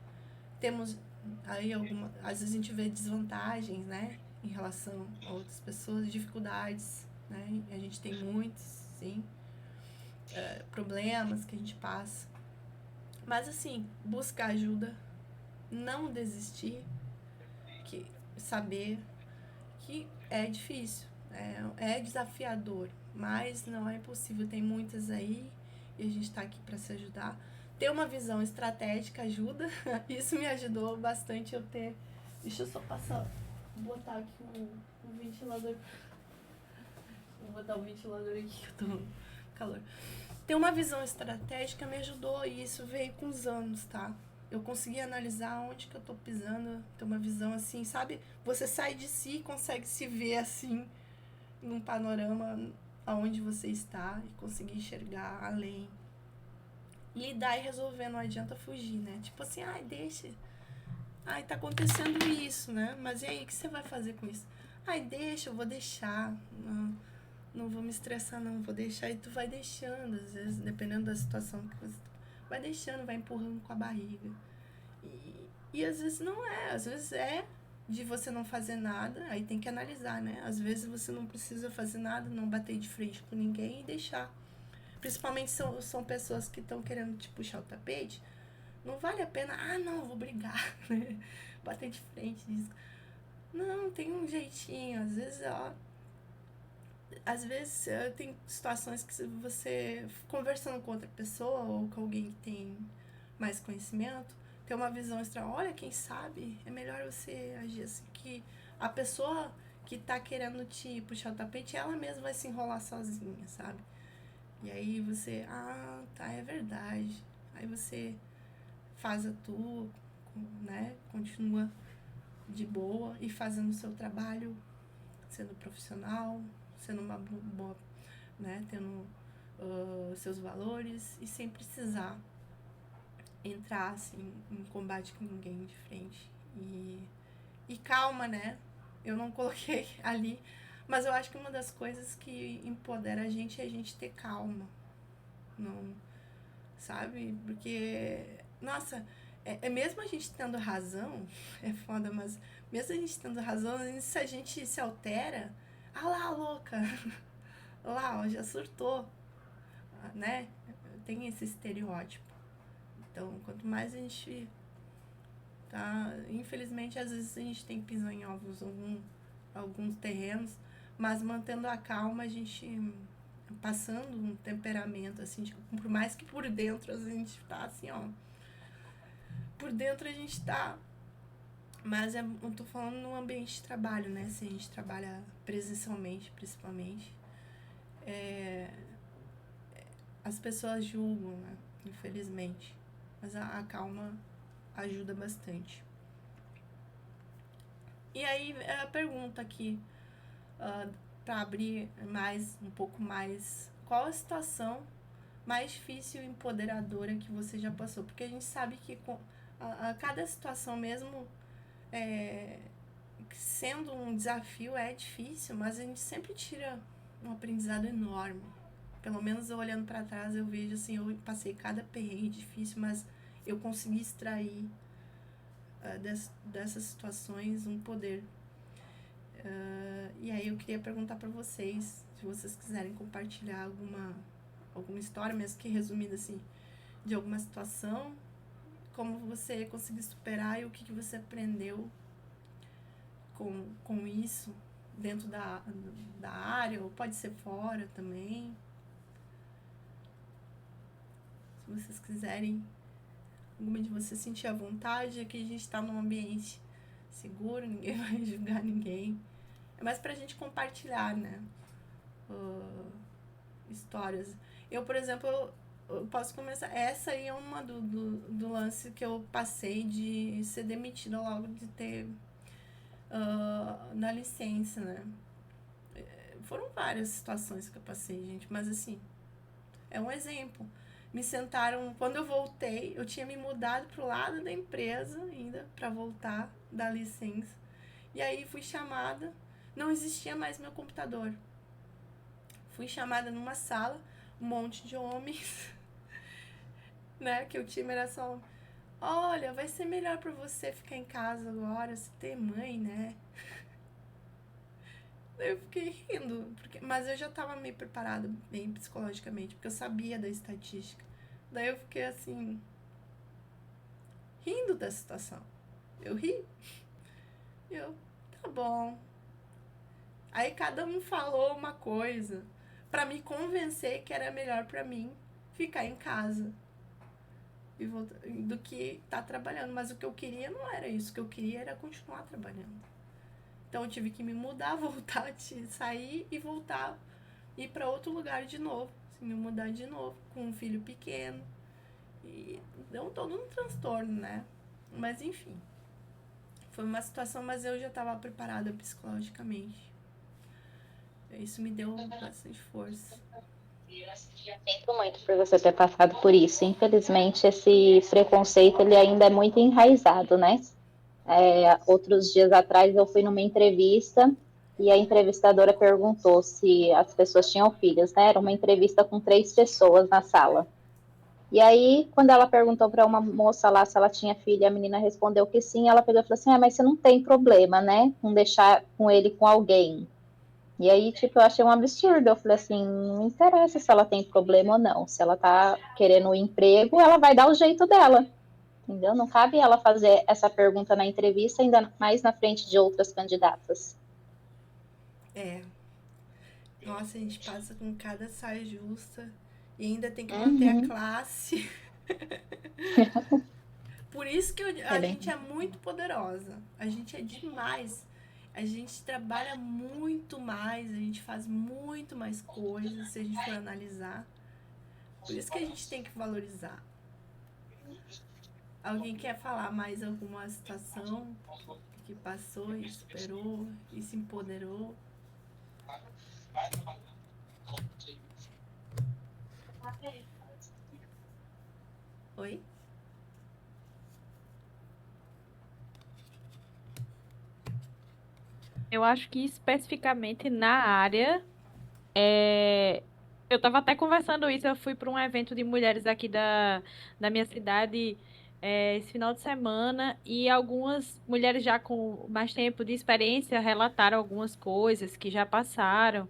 S1: Temos aí às vezes a gente vê desvantagens, né? Em relação a outras pessoas, dificuldades, né? A gente tem muitos, sim. Problemas que a gente passa. Mas assim, buscar ajuda, não desistir, que saber que é difícil, é desafiador, mas não é impossível. Tem muitas aí e a gente tá aqui para se ajudar. Ter uma visão estratégica ajuda. Isso me ajudou bastante eu ter. Deixa eu só botar aqui um ventilador. Vou botar o ventilador aqui que eu tô com calor. Ter uma visão estratégica me ajudou e isso veio com os anos, tá? Eu consegui analisar onde que eu tô pisando, ter uma visão assim, sabe? Você sai de si e consegue se ver assim, num panorama aonde você está e conseguir enxergar além. Lidar e resolver, não adianta fugir, né? Tipo assim, ai, deixa. Ai, tá acontecendo isso, né? Mas e aí, o que você vai fazer com isso? Ai, deixa, eu vou deixar. Não vou me estressar, não, vou deixar. E tu vai deixando, às vezes, dependendo da situação que você vai deixando, vai empurrando com a barriga. E às vezes não é, às vezes é de você não fazer nada, aí tem que analisar, né? Às vezes você não precisa fazer nada, não bater de frente com ninguém e deixar. Principalmente são pessoas que estão querendo te puxar o tapete. Não vale a pena, não, eu vou brigar, né? Bater de frente disso. Não, tem um jeitinho, às vezes tem situações que você, conversando com outra pessoa ou com alguém que tem mais conhecimento, ter uma visão extra. Olha, quem sabe é melhor você agir assim, que a pessoa que tá querendo te puxar o tapete, ela mesma vai se enrolar sozinha, sabe? E aí você, tá, é verdade. Aí você faz a tua, né? Continua de boa e fazendo o seu trabalho, sendo profissional, sendo uma boa, né? Tendo seus valores e sem precisar entrar assim em combate com ninguém de frente. E calma, né? Eu não coloquei ali, mas eu acho que uma das coisas que empodera a gente é a gente ter calma. Não, sabe? Porque, nossa, mesmo a gente tendo razão, é foda, mas mesmo a gente tendo razão, se a gente se altera, lá, louca, lá, ó, já surtou, né? Tem esse estereótipo. Então, quanto mais a gente tá, infelizmente, às vezes a gente tem que pisar em ovos alguns terrenos, mas mantendo a calma, a gente passando um temperamento, assim, tipo, por mais que por dentro a gente tá assim, ó. Por dentro a gente tá. Mas eu tô falando no ambiente de trabalho, né? Se a gente trabalha presencialmente, principalmente. As pessoas julgam, né? Infelizmente. Mas a calma ajuda bastante. E aí a pergunta aqui, para abrir mais, um pouco mais, qual a situação mais difícil e empoderadora que você já passou? Porque a gente sabe que a cada situação mesmo, sendo um desafio, é difícil, mas a gente sempre tira um aprendizado enorme. Pelo menos eu olhando para trás, eu vejo assim, eu passei cada perrengue difícil, mas eu consegui extrair dessas situações um poder. E aí eu queria perguntar para vocês, se vocês quiserem compartilhar alguma história, mesmo que resumida assim, de alguma situação, como você conseguiu superar e o que você aprendeu com isso dentro da área, ou pode ser fora também. Se vocês quiserem, alguma de vocês sentir à vontade, aqui a gente está num ambiente seguro, ninguém vai julgar ninguém. É mais pra gente compartilhar, né? Histórias. Eu, por exemplo, eu posso começar. Essa aí é uma do lance que eu passei de ser demitida logo de ter na licença, né? Foram várias situações que eu passei, gente, mas assim, é um exemplo. Me sentaram, quando eu voltei, eu tinha me mudado pro lado da empresa ainda, pra voltar da licença. E aí fui chamada, não existia mais meu computador. Fui chamada numa sala, um monte de homens, né? Que o time era só, olha, vai ser melhor pra você ficar em casa agora, você ter mãe, né? Daí eu fiquei rindo, mas eu já tava meio preparada, bem psicologicamente, porque eu sabia da estatística. Daí eu fiquei assim, rindo da situação. Eu ri. Eu, tá bom. Aí cada um falou uma coisa pra me convencer que era melhor pra mim ficar em casa do que tá trabalhando. Mas o que eu queria não era isso. O que eu queria era continuar trabalhando. Então eu tive que me mudar, voltar, sair e voltar, ir pra outro lugar de novo. Assim, me mudar de novo, com um filho pequeno. E deu todo um transtorno, né? Mas enfim. Foi uma situação, mas eu já estava preparada psicologicamente. Isso me deu bastante força.
S3: Sinto muito por você ter passado por isso. Infelizmente, esse preconceito ele ainda é muito enraizado, né? Outros dias atrás eu fui numa entrevista e a entrevistadora perguntou se as pessoas tinham filhos, né? Era uma entrevista com 3 pessoas na sala. E aí, quando ela perguntou para uma moça lá se ela tinha filha, a menina respondeu que sim. Ela pegou e falou assim: mas você não tem problema, né? Com deixar com ele com alguém. E aí, tipo, eu achei um absurdo. Eu falei assim: não interessa se ela tem problema ou não. Se ela tá querendo um emprego, ela vai dar o jeito dela. Entendeu? Não cabe ela fazer essa pergunta na entrevista, ainda mais na frente de outras candidatas.
S1: Nossa, a gente passa com cada saia justa e ainda tem que manter a classe. Por isso que a gente é muito poderosa. A gente é demais. A gente trabalha muito mais, a gente faz muito mais coisas, se a gente for analisar. Por isso que a gente tem que valorizar. Alguém quer falar mais alguma situação que passou e superou e se empoderou? Oi?
S4: Eu acho que especificamente na área, eu estava até conversando isso, eu fui para um evento de mulheres aqui da minha cidade esse final de semana e algumas mulheres já com mais tempo de experiência relataram algumas coisas que já passaram.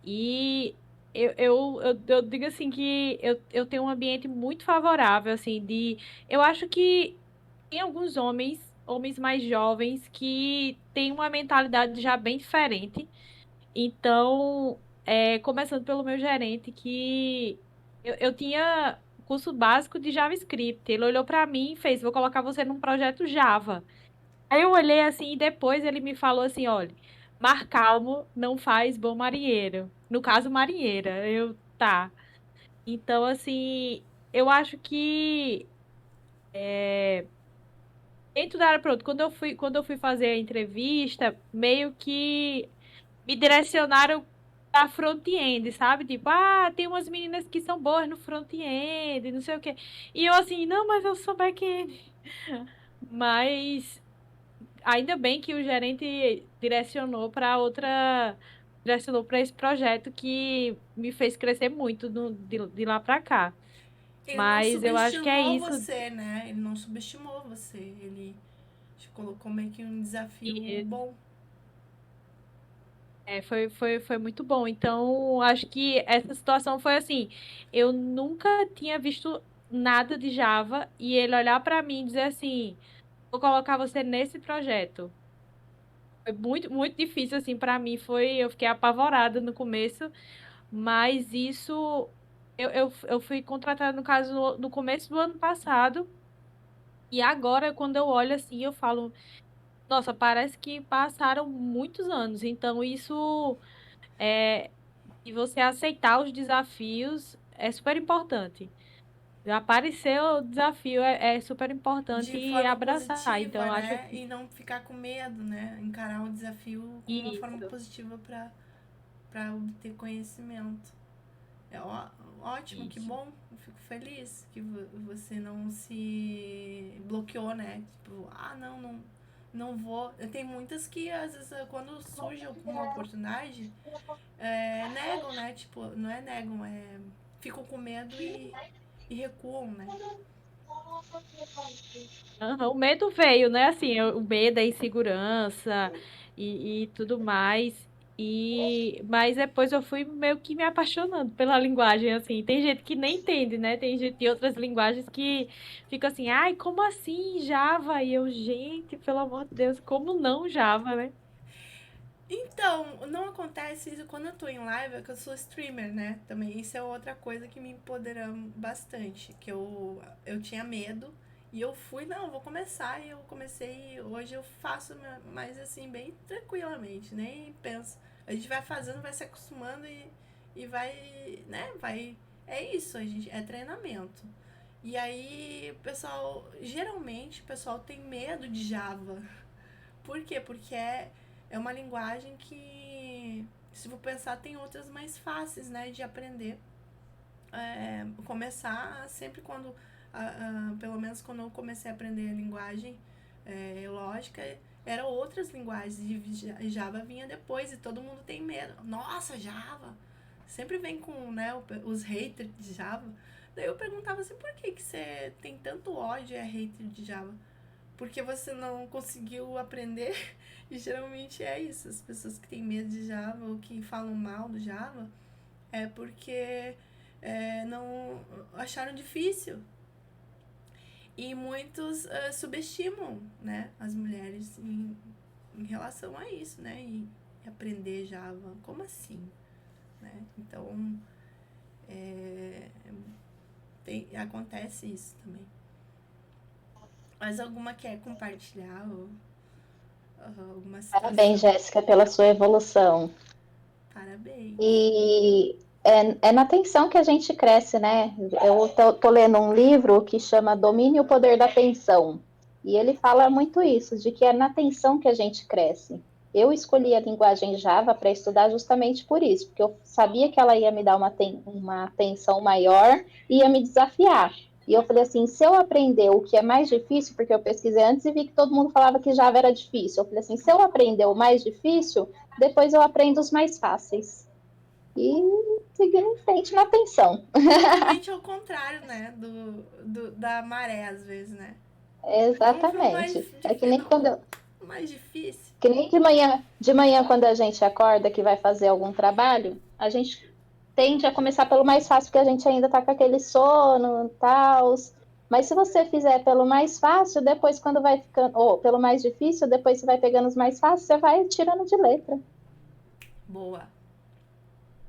S4: E eu digo assim que eu tenho um ambiente muito favorável, assim, eu acho que tem alguns homens mais jovens, que têm uma mentalidade já bem diferente. Então, começando pelo meu gerente, que eu tinha curso básico de JavaScript. Ele olhou para mim e fez: vou colocar você num projeto Java. Aí eu olhei assim e depois ele me falou assim: olha, mar calmo não faz bom marinheiro. No caso, marinheira. Tá. Então, assim, eu acho que dentro da área, pronto, quando eu fui fazer a entrevista, meio que me direcionaram pra front-end, sabe? Tipo, tem umas meninas que são boas no front-end, não sei o quê. E eu assim, não, mas eu sou back-end. Mas ainda bem que o gerente direcionou para esse projeto que me fez crescer muito de lá pra cá.
S1: Ele não
S4: Mas eu acho que é
S1: subestimou
S4: isso.
S1: você, né? Ele não subestimou você. Ele te colocou meio que um desafio bom.
S4: Foi muito bom. Então, acho que essa situação foi assim. Eu nunca tinha visto nada de Java e ele olhar para mim e dizer assim: vou colocar você nesse projeto. Foi muito, muito difícil, assim, para mim. Eu fiquei apavorada no começo, mas isso. Eu fui contratada, no caso, no começo do ano passado. E agora, quando eu olho assim, eu falo: nossa, parece que passaram muitos anos. Então, isso. É, E você aceitar os desafios é super importante. Aparecer o desafio é super importante
S1: De
S4: e
S1: forma
S4: abraçar. Então,
S1: positiva,
S4: eu acho
S1: né?
S4: que
S1: E não ficar com medo, né? Encarar o desafio como uma forma
S4: isso,
S1: positiva para obter conhecimento. É ótimo, que
S4: isso.
S1: bom. Eu fico feliz que você não se bloqueou, né? Tipo, não vou. Tem muitas que, às vezes, quando surge alguma oportunidade, negam, né? Tipo, não é negam, ficam com medo e recuam, né?
S4: Aham, o medo veio, né? Assim, o medo, a insegurança e tudo mais. Mas depois eu fui meio que me apaixonando pela linguagem, assim. Tem gente que nem entende, né? Tem gente de outras linguagens que fica assim, ai, como assim Java? E eu, gente, pelo amor de Deus, como não Java, né?
S1: Então, não acontece isso quando eu tô em live, é que eu sou streamer, né? Também isso é outra coisa que me empoderou bastante, que eu tinha medo e eu fui, não, vou começar e eu comecei, hoje eu faço mais assim, bem tranquilamente, nem penso. A gente vai fazendo, vai se acostumando e vai, né, é isso, a gente, é treinamento. E aí, geralmente o pessoal tem medo de Java. Por quê? Porque é uma linguagem que, se for pensar, tem outras mais fáceis, né, de aprender. Começar sempre quando, pelo menos quando eu comecei a aprender a linguagem lógica, eram outras linguagens e Java vinha depois e todo mundo tem medo. Nossa, Java! Sempre vem com, né, os haters de Java. Daí eu perguntava assim, por que você tem tanto ódio e é hater de Java? Porque você não conseguiu aprender. E geralmente é isso. As pessoas que têm medo de Java ou que falam mal do Java é porque não acharam difícil. E muitos subestimam, né, as mulheres em relação a isso, né? E aprender Java. Como assim? Né? Então, acontece isso também. Mas alguma quer compartilhar alguma
S3: Parabéns,
S1: situação?
S3: Jéssica, pela sua evolução.
S1: Parabéns.
S3: E é na atenção que a gente cresce, né? Eu tô lendo um livro que chama Domine o Poder da Atenção. E ele fala muito isso, de que é na atenção que a gente cresce. Eu escolhi a linguagem Java para estudar justamente por isso, porque eu sabia que ela ia me dar uma atenção maior e ia me desafiar. E eu falei assim, se eu aprender o que é mais difícil, porque eu pesquisei antes e vi que todo mundo falava que Java era difícil. Eu falei assim, se eu aprender o mais difícil, depois eu aprendo os mais fáceis. E seguir em frente na atenção.
S1: Totalmente ao contrário, né? Da maré, às vezes, né? Vamos pro mais
S3: Exatamente. É que
S1: difícil.
S3: nem
S1: Não,
S3: quando
S1: mais difícil.
S3: que nem de manhã quando a gente acorda que vai fazer algum trabalho, a gente tende a começar pelo mais fácil porque a gente ainda tá com aquele sono, tal. Mas se você fizer pelo mais fácil, depois quando vai ficando, ou pelo mais difícil, depois você vai pegando os mais fáceis, você vai tirando de letra.
S1: Boa.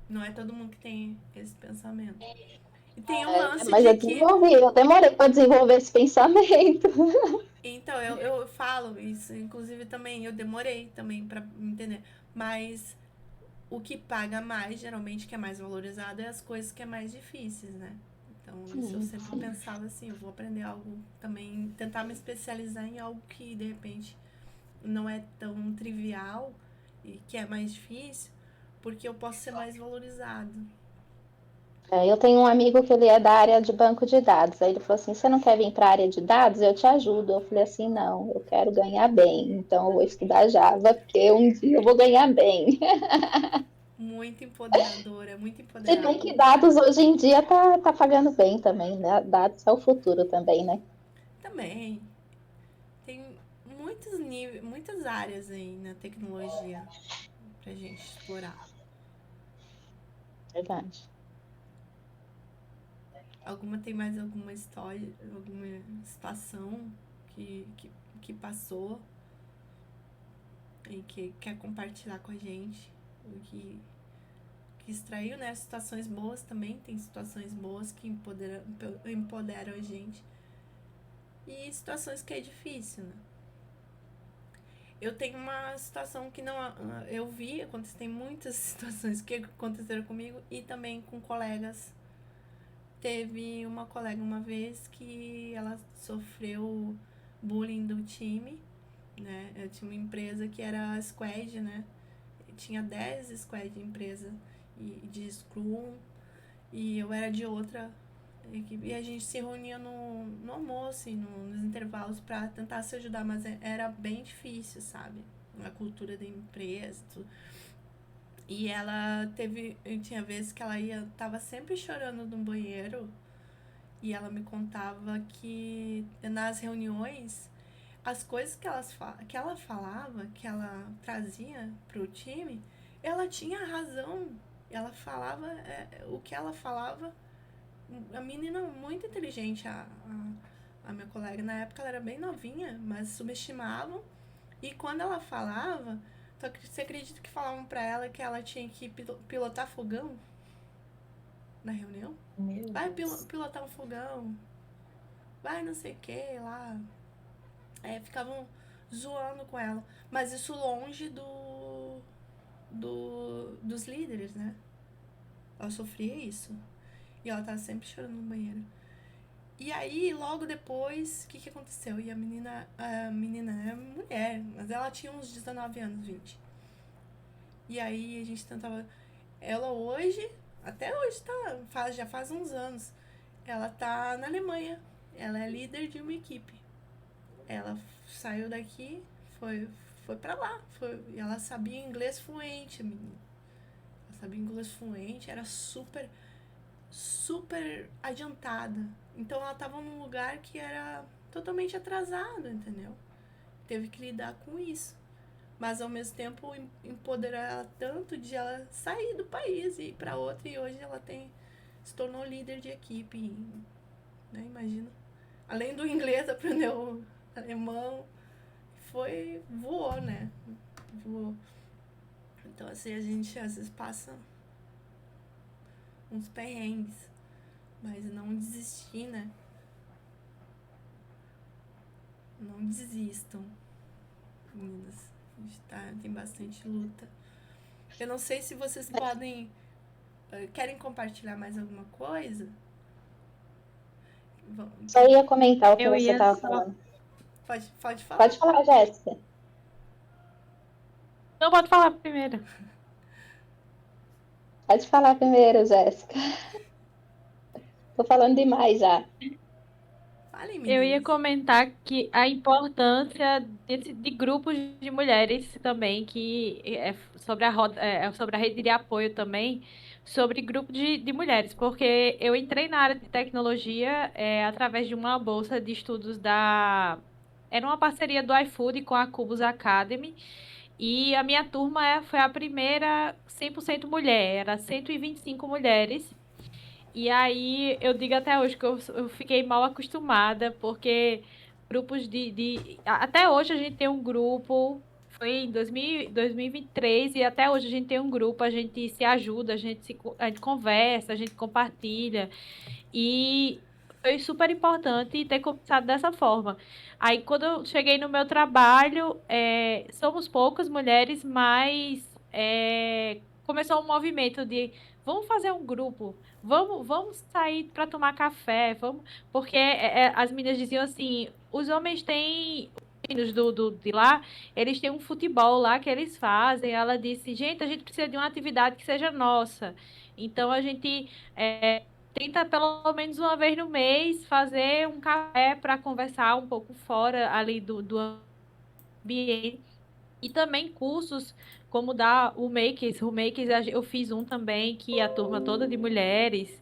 S1: Não é todo mundo que tem esse pensamento. E tem um lance
S3: Mas
S1: de
S3: eu
S1: que.
S3: desenvolvi, eu demorei para desenvolver esse pensamento.
S1: Então, eu falo isso, inclusive também, eu demorei também pra entender. Mas o que paga mais, geralmente, que é mais valorizado, é as coisas que é mais difíceis, né? Então, isso eu sempre pensava assim, eu vou aprender algo também, tentar me especializar em algo que, de repente, não é tão trivial e que é mais difícil, porque eu posso ser mais valorizado.
S3: Eu tenho um amigo que ele é da área de banco de dados. Aí ele falou assim: você não quer vir para a área de dados? Eu te ajudo. Eu falei assim: não, eu quero ganhar bem. Então eu vou estudar Java, porque um dia eu vou ganhar bem.
S1: Muito empoderador, é muito
S3: Se bem
S1: empoderador.
S3: que dados hoje em dia tá pagando bem também, né? Dados é o futuro também, né?
S1: Também tem muitos níveis, muitas áreas aí na tecnologia pra gente explorar.
S3: Verdade.
S1: Tem mais alguma história, alguma situação que, que, que passou e que quer compartilhar com a gente? O que extraiu, né? Situações boas também, tem situações boas que empoderam a gente. E situações que é difícil, né? Eu tenho uma situação que não. Eu vi, tem muitas situações que aconteceram comigo e também com colegas. Teve uma colega uma vez que ela sofreu bullying do time, né? Eu tinha uma empresa que era a Squad, né? Tinha 10 squad de empresa de Scrum e eu era de outra equipe. E a gente se reunia no almoço e nos intervalos para tentar se ajudar, mas era bem difícil, sabe? A cultura da empresa, tudo. E ela tinha vezes que tava sempre chorando no banheiro e ela me contava que nas reuniões as coisas que ela falava, que ela trazia pro time, ela tinha razão. Ela falava o que ela falava. A menina muito inteligente, a minha colega, na época ela era bem novinha, mas subestimavam. E quando ela falava, você acredita que falavam pra ela que ela tinha que pilotar fogão na reunião?
S5: Meu
S1: Vai
S5: Deus.
S1: pilotar um fogão, vai não sei o que lá. Ficavam zoando com ela. Mas isso longe dos líderes, né? Ela sofria isso. E ela tava sempre chorando no banheiro. E aí, logo depois, o que aconteceu? E a menina é mulher, mas ela tinha uns 19 anos, 20. E aí a gente tentava. Ela hoje, até hoje já faz uns anos, ela tá na Alemanha. Ela é líder de uma equipe. Ela saiu daqui, foi pra lá. E ela sabia inglês fluente, a menina. Ela sabia inglês fluente, era super, super adiantada. Então ela tava num lugar que era totalmente atrasado, entendeu? Teve que lidar com isso. Mas ao mesmo tempo empoderar ela tanto de ela sair do país e ir pra outra. E hoje ela se tornou líder de equipe, né? Imagina. Além do inglês, aprendeu alemão. Voou, né? Voou. Então, assim, a gente às vezes passa uns perrengues, mas não desistir, né? Não desistam, meninas. A gente tem bastante luta. Eu não sei se vocês podem. Querem compartilhar mais alguma coisa?
S3: Só ia comentar o que
S4: Eu
S3: você
S4: ia
S3: estava
S4: só.
S3: falando.
S1: Pode falar.
S3: Pode falar, Jéssica.
S4: Não, pode falar primeiro.
S3: Pode falar primeiro, Jéssica. Tô falando demais já.
S1: Falem,
S4: Eu ia
S1: meninas.
S4: comentar que a importância de grupos de mulheres também, que é sobre sobre a rede de apoio também, sobre grupo de mulheres, porque eu entrei na área de tecnologia através de uma bolsa de estudos Era uma parceria do iFood com a Cubus Academy, e a minha turma foi a primeira 100% mulher, era 125 mulheres. E aí eu digo até hoje que eu fiquei mal acostumada, porque grupos até hoje a gente tem um grupo Foi em 2023 e até hoje a gente tem um grupo, a gente se ajuda, a gente conversa, a gente compartilha. E foi super importante ter começado dessa forma. Aí, quando eu cheguei no meu trabalho, somos poucas mulheres, mas começou um movimento de vamos fazer um grupo, vamos sair para tomar café, vamos, porque as meninas diziam assim, os homens têm meninos de lá, eles têm um futebol lá que eles fazem. Ela disse, gente, a gente precisa de uma atividade que seja nossa. Então a gente tenta pelo menos uma vez no mês fazer um café para conversar um pouco fora ali do ambiente. E também cursos como da o Makers. O Makers eu fiz um também, que a turma toda de mulheres.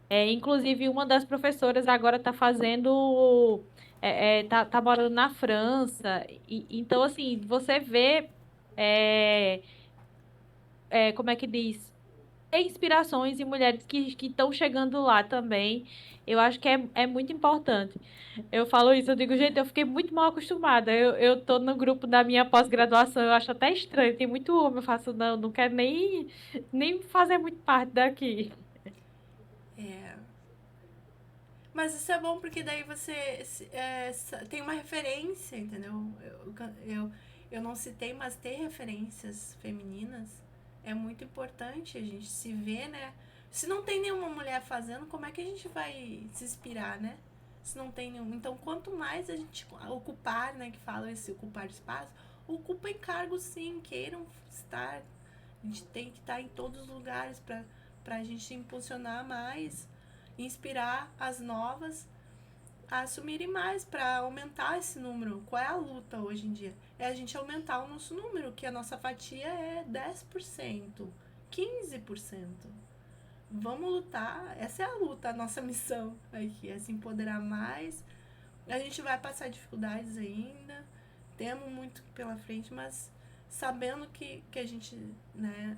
S4: Inclusive, uma das professoras agora está fazendo. Tá morando na França. Então, assim, você vê. é, Como é que diz? Tem inspirações e mulheres que estão chegando lá também. Eu acho que é muito importante. Eu falo isso, eu digo, gente, eu fiquei muito mal acostumada. Eu tô no grupo da minha pós-graduação, eu acho até estranho. Tem muito homem, eu faço, não quero nem fazer muito parte daqui.
S1: É. Mas isso é bom porque daí você tem uma referência, entendeu? Eu não citei, mas ter referências femininas é muito importante a gente se ver, né? Se não tem nenhuma mulher fazendo, como é que a gente vai se inspirar, né? Se não tem nenhum. Então, quanto mais a gente ocupar, né? Que fala esse ocupar espaço, ocupem cargos sim, queiram estar. A gente tem que estar em todos os lugares para a gente impulsionar mais, inspirar as novas a assumirem mais para aumentar esse número. Qual é a luta hoje em dia? É a gente aumentar o nosso número, que a nossa fatia é 10%, 15%. Vamos lutar, essa é a luta, a nossa missão aqui, é se empoderar mais. A gente vai passar dificuldades ainda, temos muito pela frente, mas sabendo que a gente, né,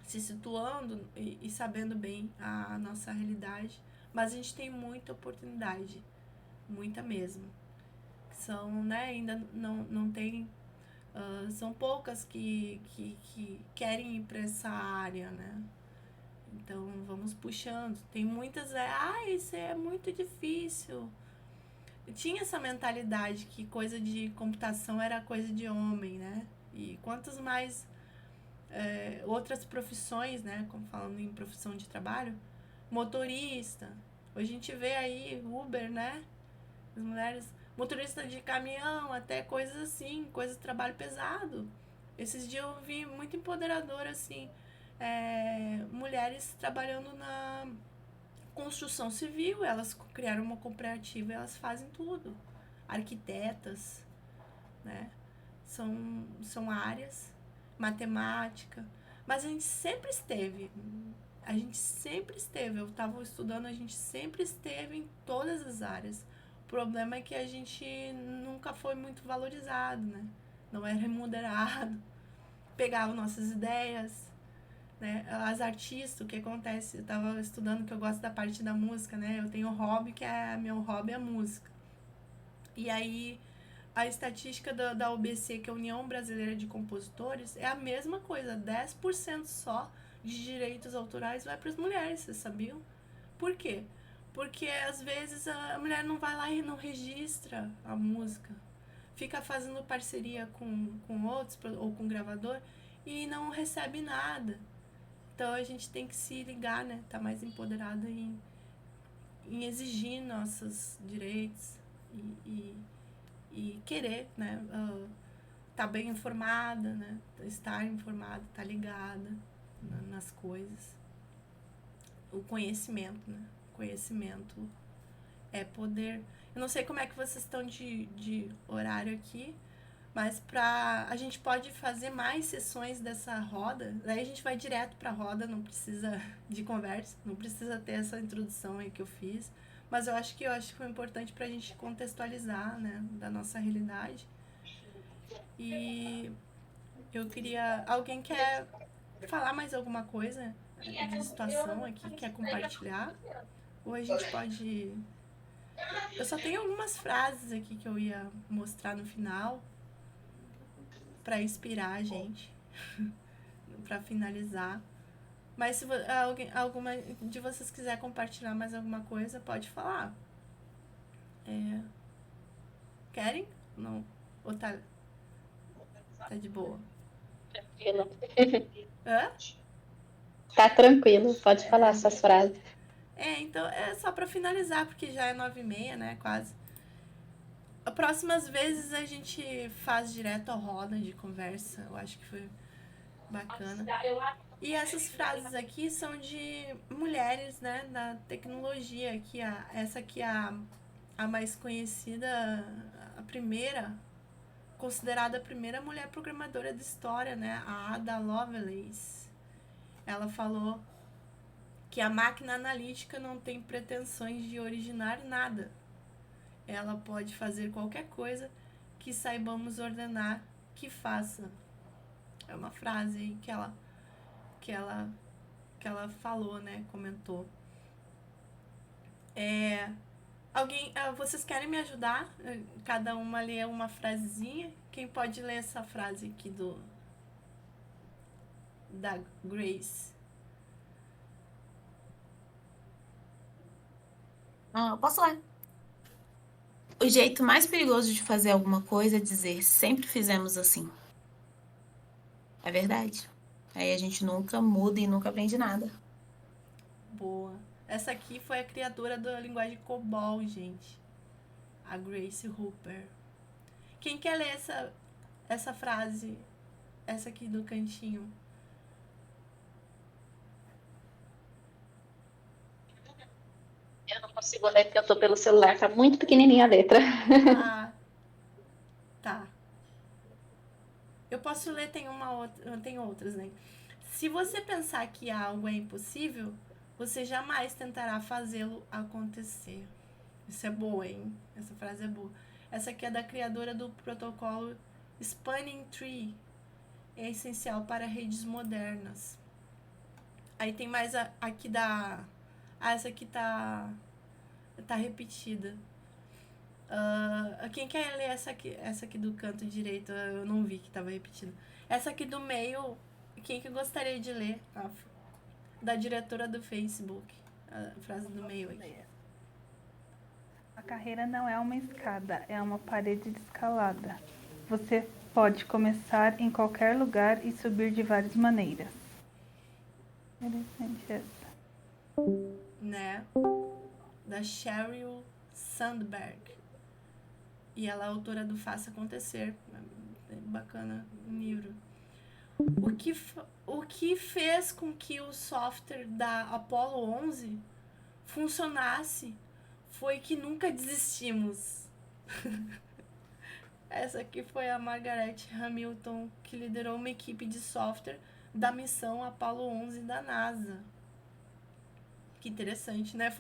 S1: se situando e sabendo bem a nossa realidade, mas a gente tem muita oportunidade, muita mesmo. São, né, ainda não tem, são poucas que querem ir para essa área, né? Então vamos puxando. Tem muitas, isso é muito difícil. Eu tinha essa mentalidade que coisa de computação era coisa de homem, né? E quantos mais outras profissões, né? Como falando em profissão de trabalho, motorista. Hoje a gente vê aí Uber, né? As mulheres, motorista de caminhão, até coisas assim, coisas de trabalho pesado. Esses dias eu vi muito empoderador, assim, mulheres trabalhando na construção civil, elas criaram uma cooperativa, elas fazem tudo. Arquitetas, né? São áreas, matemática, mas a gente sempre esteve, eu estava estudando, a gente sempre esteve em todas as áreas. O problema é que a gente nunca foi muito valorizado, né? Não era remunerado, pegava nossas ideias, né? As artistas, o que acontece? Eu estava estudando que eu gosto da parte da música, né? Eu tenho um hobby meu hobby é a música. E aí a estatística da UBC, que é a União Brasileira de Compositores, é a mesma coisa, 10% só de direitos autorais vai para as mulheres, vocês sabiam? Por quê? Porque às vezes a mulher não vai lá e não registra a música, fica fazendo parceria com outros ou com gravador e não recebe nada. Então a gente tem que se ligar, né? Tá mais empoderada em exigir nossos direitos e querer, né? Tá bem informada, né? Estar informada, tá ligada nas coisas. O conhecimento, né? Conhecimento é poder. Eu não sei como é que vocês estão de horário aqui, mas a gente pode fazer mais sessões dessa roda. Daí a gente vai direto pra roda, não precisa de conversa, não precisa ter essa introdução aí que eu fiz. Mas eu acho que foi importante pra gente contextualizar, né, da nossa realidade. E eu queria. Alguém quer falar mais alguma coisa de situação aqui? Quer compartilhar? Ou a gente pode. Eu só tenho algumas frases aqui que eu ia mostrar no final. para inspirar a gente, para finalizar. Mas se alguma de vocês quiser compartilhar mais alguma coisa, pode falar. Querem? Não? Ou tá de boa?
S3: Tranquilo.
S1: Hã?
S3: Tá tranquilo, pode falar essas frases.
S1: Então é só para finalizar, porque já é 9h30, né? Quase. As próximas vezes a gente faz direto a roda de conversa. Eu acho que foi bacana. E essas frases aqui são de mulheres, né, da tecnologia. Essa aqui é a mais conhecida, a primeira, considerada a primeira mulher programadora da história, né, a Ada Lovelace. Ela falou que a máquina analítica não tem pretensões de originar nada. Ela pode fazer qualquer coisa que saibamos ordenar que faça. É uma frase que ela falou, né? Comentou. Vocês querem me ajudar? Cada uma lê uma frasezinha. Quem pode ler essa frase aqui da Grace?
S5: Eu posso ler. O jeito mais perigoso de fazer alguma coisa é dizer sempre fizemos assim. É verdade. Aí a gente nunca muda e nunca aprende nada.
S1: Boa. Essa aqui foi a criadora da linguagem COBOL, gente. A Grace Hopper. Quem quer ler essa frase? Essa aqui do cantinho.
S3: Eu não consigo ler porque eu tô pelo celular, tá muito pequenininha a letra.
S1: Ah, tá. Eu posso ler, tem outras, né? Se você pensar que algo é impossível, você jamais tentará fazê-lo acontecer. Isso é boa, hein? Essa frase é boa. Essa aqui é da criadora do protocolo Spanning Tree. É essencial para redes modernas. Aí tem mais aqui da... essa aqui tá repetida. Quem quer ler essa aqui do canto direito? Eu não vi que estava repetido. Essa aqui do meio, quem que gostaria de ler? Da diretora do Facebook. A frase do meio aqui.
S2: A carreira não é uma escada, é uma parede de escalada. Você pode começar em qualquer lugar e subir de várias maneiras. Interessante essa.
S1: Né? Da Sheryl Sandberg. E ela é autora do Faça Acontecer. É bacana o livro. O que fez com que o software da Apollo 11 funcionasse foi que nunca desistimos. Essa aqui foi a Margaret Hamilton, que liderou uma equipe de software da missão Apollo 11 da NASA. Que interessante, né?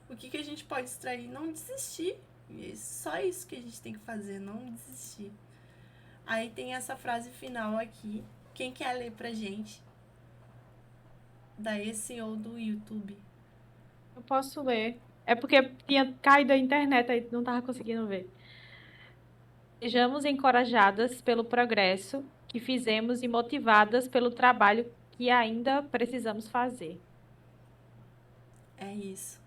S1: O que a gente pode extrair? Não desistir. Só isso que a gente tem que fazer, não desistir. Aí tem essa frase final aqui. Quem quer ler pra gente? Da SEO do YouTube.
S4: Eu posso ler. É porque tinha caído a internet, aí não tava conseguindo ver. Sejamos encorajadas pelo progresso que fizemos e motivadas pelo trabalho que ainda precisamos fazer.
S1: É isso.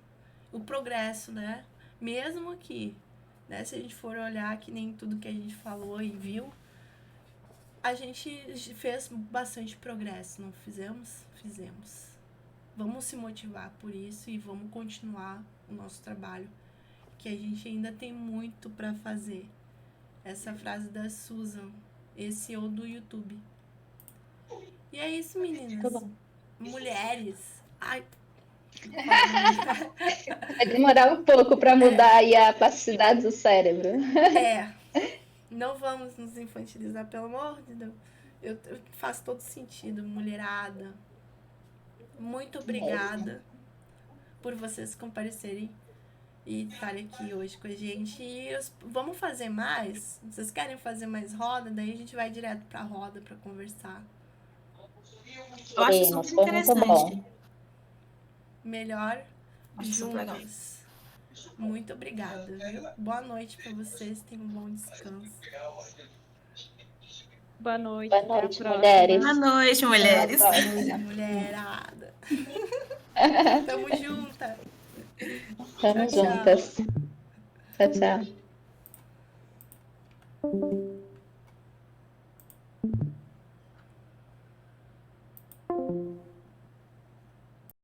S1: O progresso, né? Mesmo que, né, se a gente for olhar que nem tudo que a gente falou e viu, a gente fez bastante progresso, não fizemos? Fizemos. Vamos se motivar por isso e vamos continuar o nosso trabalho, que a gente ainda tem muito para fazer. Essa frase da Susan, esse ou do YouTube. E é isso, meninas. Mulheres. Ai.
S3: Vai demorar um pouco para mudar aí a plasticidade do cérebro.
S1: Não vamos nos infantilizar, pelo amor de Deus. Eu faz todo sentido, mulherada. Muito obrigada por vocês comparecerem e estarem aqui hoje com a gente. E vamos fazer mais? Vocês querem fazer mais roda? Daí a gente vai direto pra roda pra conversar.
S5: Eu acho super interessante.
S1: Melhor
S5: super legal.
S1: juntas. Muito obrigada, viu? Boa noite pra vocês. Tenham um bom descanso.
S4: Boa noite.
S3: Boa
S4: Até a
S3: noite,
S4: próxima.
S3: mulheres.
S5: Boa noite, mulheres.
S3: Até a próxima.
S1: Mulherada. Tamo juntas.
S3: Estamos
S1: Tchau, tchau.
S3: juntas. Tchau, tchau.